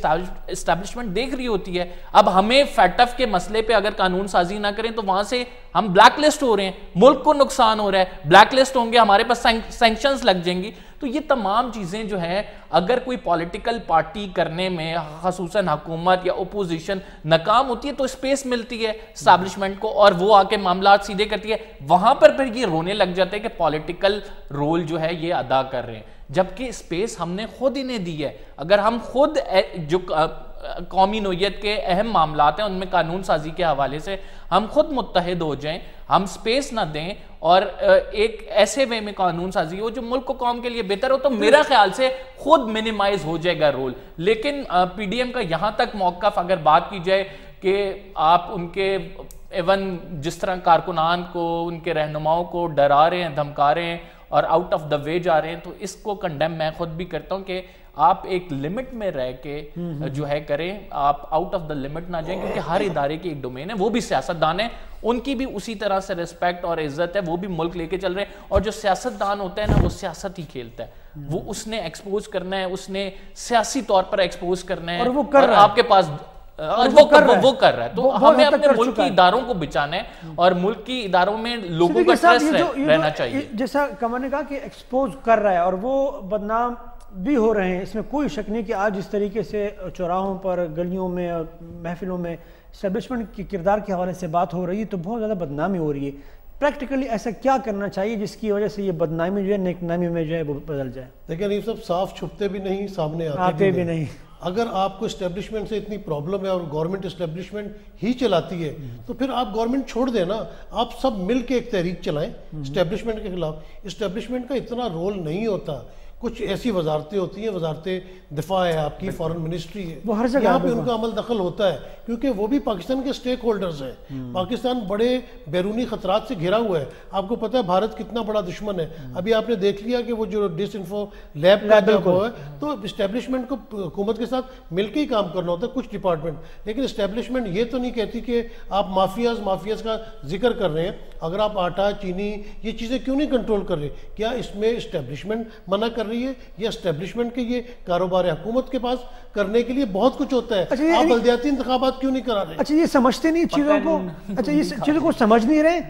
اسٹیبلشمنٹ دیکھ رہی ہوتی ہے. اب ہمیں فیٹف کے مسئلے پہ اگر قانون سازی نہ کریں تو وہاں سے ہم بلیک لسٹ ہو رہے ہیں, ملک کو نقصان ہو رہا ہے. بلیک لسٹ ہوں گے, ہمارے پاس سینکشنز لگ جائیں گی. تو یہ تمام چیزیں جو ہیں اگر کوئی پولیٹیکل پارٹی کرنے میں خصوصاً حکومت یا اپوزیشن ناکام ہوتی ہے تو اسپیس ملتی ہے اسٹیبلشمنٹ کو اور وہ آ کے معاملات سیدھے کرتی ہے. وہاں پر پھر یہ رونے لگ جاتے ہیں کہ پولیٹیکل رول جو ہے یہ ادا کر رہے ہیں, جبکہ اسپیس ہم نے خود انہیں دی ہے. اگر ہم خود جو قومی نوعیت کے اہم معاملات ہیں ان میں قانون سازی کے حوالے سے ہم خود متحد ہو جائیں, ہم سپیس نہ دیں اور ایک ایسے وے میں قانون سازی ہو جو ملک کو قوم کے لیے بہتر ہو, تو میرا خیال سے خود منیمائز ہو جائے گا رول. لیکن پی ڈی ایم کا یہاں تک موقف اگر بات کی جائے کہ آپ ان کے ایون جس طرح کارکنان کو, ان کے رہنماؤں کو ڈرا رہے ہیں, دھمکا رہے ہیں اور آؤٹ آف دا وے جا رہے ہیں, تو اس کو کنڈیم میں خود بھی کرتا ہوں کہ آپ ایک لمٹ میں رہ کے جو ہے کریں, آپ آؤٹ آف دا لمٹ نہ جائیں, کیونکہ ہر ادارے کی ایک ڈومین ہے, وہ بھی سیاستدان ہیں, ان کی بھی اسی طرح سے ریسپیکٹ اور عزت ہے, وہ بھی ملک لے کے چل رہے ہیں. اور جو سیاستدان ہوتا ہے نا وہ سیاست ہی کھیلتا ہے, وہ اس نے ایکسپوز کرنا ہے, اس نے سیاسی طور پر ایکسپوز کرنا ہے, اور آپ کے پاس وہ کر رہا ہے. تو ہمیں اپنے ملک کی اداروں کو بچانا ہے اور ملک کی اداروں میں لوگوں کا ٹرسٹ رہنا چاہیے. جیسا کمر نے کہا کہ ایکسپوز کر رہا ہے اور وہ بدنام بھی ہو رہے ہیں, اس میں کوئی شک نہیں کہ آج جس طریقے سے چوراہوں پر, گلیوں میں, محفلوں میں اسٹیبلشمنٹ کے کردار کے حوالے سے بات ہو رہی ہے تو بہت زیادہ بدنامی ہو رہی ہے. پریکٹیکلی ایسا کیا کرنا چاہیے جس کی وجہ سے یہ بدنامی جو ہے نیک نامی میں جو ہے وہ بدل جائے؟ لیکن یہ سب صاف چھپتے بھی نہیں, سامنے آتے بھی نہیں. اگر آپ کو اسٹیبلشمنٹ سے اتنی پرابلم ہے اور گورنمنٹ اسٹیبلشمنٹ ہی چلاتی ہے تو پھر آپ گورنمنٹ چھوڑ دیں نا, آپ سب مل کے ایک تحریک چلائیں اسٹیبلشمنٹ کے خلاف. اسٹیبلشمنٹ کا اتنا رول نہیں ہوتا. کچھ ایسی وزارتیں ہوتی ہیں, وزارتیں دفاع ہے آپ کی, فارن منسٹری ہے, وہ ہر جگہ یہاں پہ ان کا عمل دخل ہوتا ہے کیونکہ وہ بھی پاکستان کے سٹیک ہولڈرز ہیں. پاکستان بڑے بیرونی خطرات سے گھرا ہوا ہے. آپ کو پتہ ہے بھارت کتنا بڑا دشمن ہے. ابھی آپ نے دیکھ لیا کہ وہ جو ڈس انفو لیب کا جب ہوا ہے تو اسٹیبلشمنٹ کو حکومت کے ساتھ مل کے ہی کام کرنا ہوتا ہے کچھ ڈپارٹمنٹ. لیکن اسٹیبلشمنٹ یہ تو نہیں کہتی کہ آپ مافیاز کا ذکر کر رہے ہیں. اگر آپ آٹا, چینی, یہ چیزیں کیوں نہیں کنٹرول کر رہے؟ کیا اس میں اسٹیبلشمنٹ منع کر رہی ہے یا اسٹیبلشمنٹ کے یہ کاروبار حکومت کے پاس کرنے کے لیے بہت کچھ ہوتا ہے؟ آپ بلدیاتی انتخابات کیوں نہیں کرا رہے؟ اچھا یہ سمجھتے نہیں چیزوں کو, اچھا یہ چیزوں کو سمجھ نہیں رہے,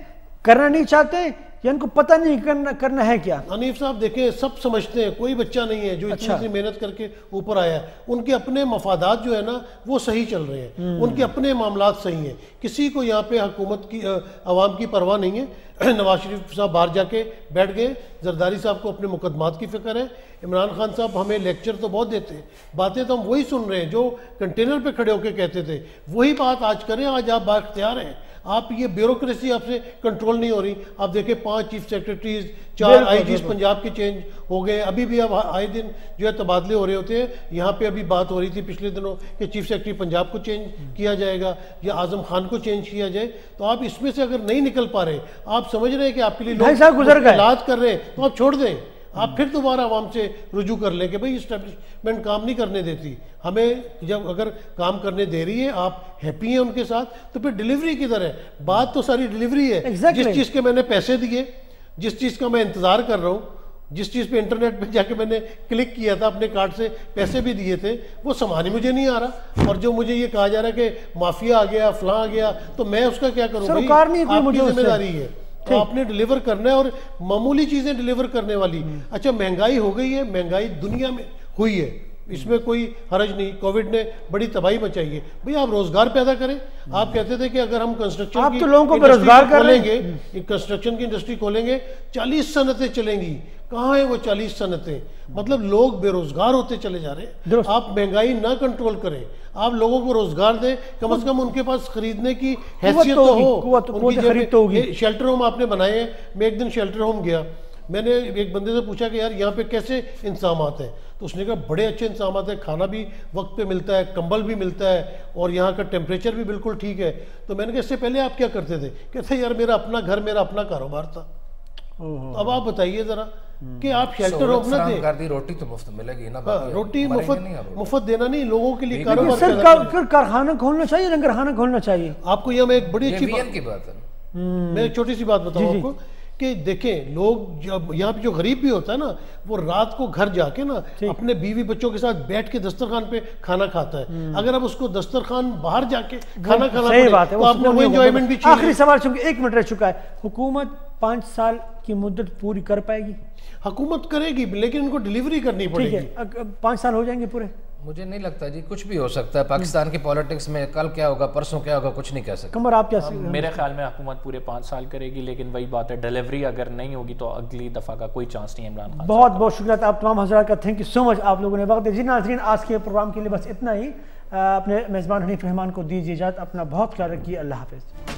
کرنا نہیں چاہتے, یا ان کو پتہ نہیں کرنا ہے کیا؟ حنیف صاحب دیکھیں, سب سمجھتے ہیں, کوئی بچہ نہیں ہے جو اتنی سی محنت کر کے اوپر آیا ہے. ان کے اپنے مفادات جو ہے نا وہ صحیح چل رہے ہیں, ان کے اپنے معاملات صحیح ہیں. کسی کو یہاں پہ حکومت کی, عوام کی پرواہ نہیں ہے. نواز شریف صاحب باہر جا کے بیٹھ گئے, زرداری صاحب کو اپنے مقدمات کی فکر ہے, عمران خان صاحب ہمیں لیکچر تو بہت دیتے ہیں, باتیں تو ہم وہی سن رہے ہیں جو کنٹینر پہ کھڑے ہو کے کہتے تھے, وہی بات آج کریں. آج آپ بااختیار ہیں, آپ یہ بیوروکریسی آپ سے کنٹرول نہیں ہو رہی. آپ دیکھیں 5 چیف سیکرٹریز, 4 آئی جیز پنجاب کے چینج ہو گئے. ابھی بھی اب آئے دن جو ہے تبادلے ہو رہے ہوتے ہیں. یہاں پہ ابھی بات ہو رہی تھی پچھلے دنوں کہ چیف سیکرٹری پنجاب کو چینج کیا جائے گا یا اعظم خان کو چینج کیا جائے. تو آپ اس میں سے اگر نہیں نکل پا رہے, آپ سمجھ رہے ہیں کہ آپ کے لیے لوگ علاج کر رہے ہیں, تو آپ چھوڑ دیں. آپ پھر دوبارہ عوام سے رجوع کر لیں کہ بھئی اسٹیبلشمنٹ کام نہیں کرنے دیتی. ہمیں جب اگر کام کرنے دے رہی ہے, آپ ہیپی ہیں ان کے ساتھ, تو پھر ڈیلیوری کدھر ہے؟ بات تو ساری ڈیلیوری ہے. جس چیز کے میں نے پیسے دیے, جس چیز کا میں انتظار کر رہا ہوں, جس چیز پہ انٹرنیٹ پہ جا کے میں نے کلک کیا تھا, اپنے کارڈ سے پیسے بھی دیے تھے, وہ سامان مجھے نہیں آ رہا. اور جو مجھے یہ کہا جا رہا ہے کہ مافیا آ گیا, فلاں آ گیا, تو میں اس کا کیا کروں؟ سرکار نہیں کوئی آپ کی ذمہ داری ہے. آپ نے ڈیلیور کرنا ہے اور معمولی چیزیں ڈیلیور کرنے والی. اچھا مہنگائی ہو گئی ہے, مہنگائی دنیا میں ہوئی ہے, اس میں کوئی حرج نہیں, کووڈ نے بڑی تباہی مچائی ہے. بھئی آپ روزگار پیدا کریں. آپ کہتے تھے کہ اگر ہم کنسٹرکشن کی انڈسٹری کھولیں گے, کنسٹرکشن کی انڈسٹری کھولیں گے 40 صنعتیں چلیں گی. کہاں ہیں وہ 40 صنعتیں؟ مطلب لوگ بے روزگار ہوتے چلے جا رہے ہیں. آپ مہنگائی نہ کنٹرول کریں, آپ لوگوں کو روزگار دیں, کم از کم ان کے پاس خریدنے کی حیثیت تو ہو. شیلٹر ہوم آپ نے بنائے ہیں. میں ایک دن شیلٹر ہوم گیا, میں نے ایک بندے سے پوچھا کہ یار یہاں پہ کیسے انتظامات ہیں؟ تو اس نے کہا بڑے اچھے انتظامات ہیں, کھانا بھی وقت پہ ملتا ہے, کمبل بھی ملتا ہے, اور یہاں کا ٹیمپریچر بھی بالکل ٹھیک ہے. تو میں نے کہا اس سے پہلے آپ کیا کرتے تھے؟ کہتے یار میرا اپنا گھر, میرا اپنا کاروبار تھا. اب آپ بتائیے ذرا کہ آپ شیلٹر ہوم نہ دیں. روٹی تو مفت ملے گی نا, روٹی مفت دینا نہیں, لوگوں کے لیے کاروبار. پھر کارخانہ کھولنا چاہیے, لنگرخانہ کھولنا چاہیے. آپ کو یہ میں ایک بڑی اچھی کی بات ہے, میں ایک چھوٹی سی بات بتاؤں آپ کو کہ دیکھیں لوگ جب یہاں پہ جو غریب بھی ہوتا ہے نا, وہ رات کو گھر جا کے نا اپنے بیوی بچوں کے ساتھ بیٹھ کے دسترخوان پہ کھانا کھاتا ہے. اگر اب اس کو دسترخوان باہر جا کے کھانا کھانا پڑے تو آپ نے وہ انجوائمنٹ بھی چھین. آخری سوال چونکہ 1 منٹ رہ چکا ہے, حکومت 5 سال کی مدت پوری کر پائے گی؟ حکومت کرے گی لیکن ان کو ڈیلیوری کرنی پڑے گی. 5 سال ہو جائیں گے پورے؟ مجھے نہیں لگتا جی, کچھ بھی ہو سکتا ہے پاکستان کی پالیٹکس میں. کل کیا ہوگا, پرسوں کیا ہوگا, کچھ نہیں کہہ سکتے. قمر آپ کیا؟ میرے خیال میں حکومت پورے 5 سال کرے گی, لیکن وہی بات ہے ڈیلیوری اگر نہیں ہوگی تو اگلی دفعہ کا کوئی چانس نہیں. عمران خان بہت بہت شکریہ آپ تمام حضرات کا, تھینک یو سو مچ, آپ لوگوں نے وقت دیا. جی ناظرین, آج کے پروگرام کے لیے بس اتنا ہی. اپنے میزبان حنیف رحمان کو دیجیے اجازت, اپنا بہت خیال رکھیے, اللہ حافظ.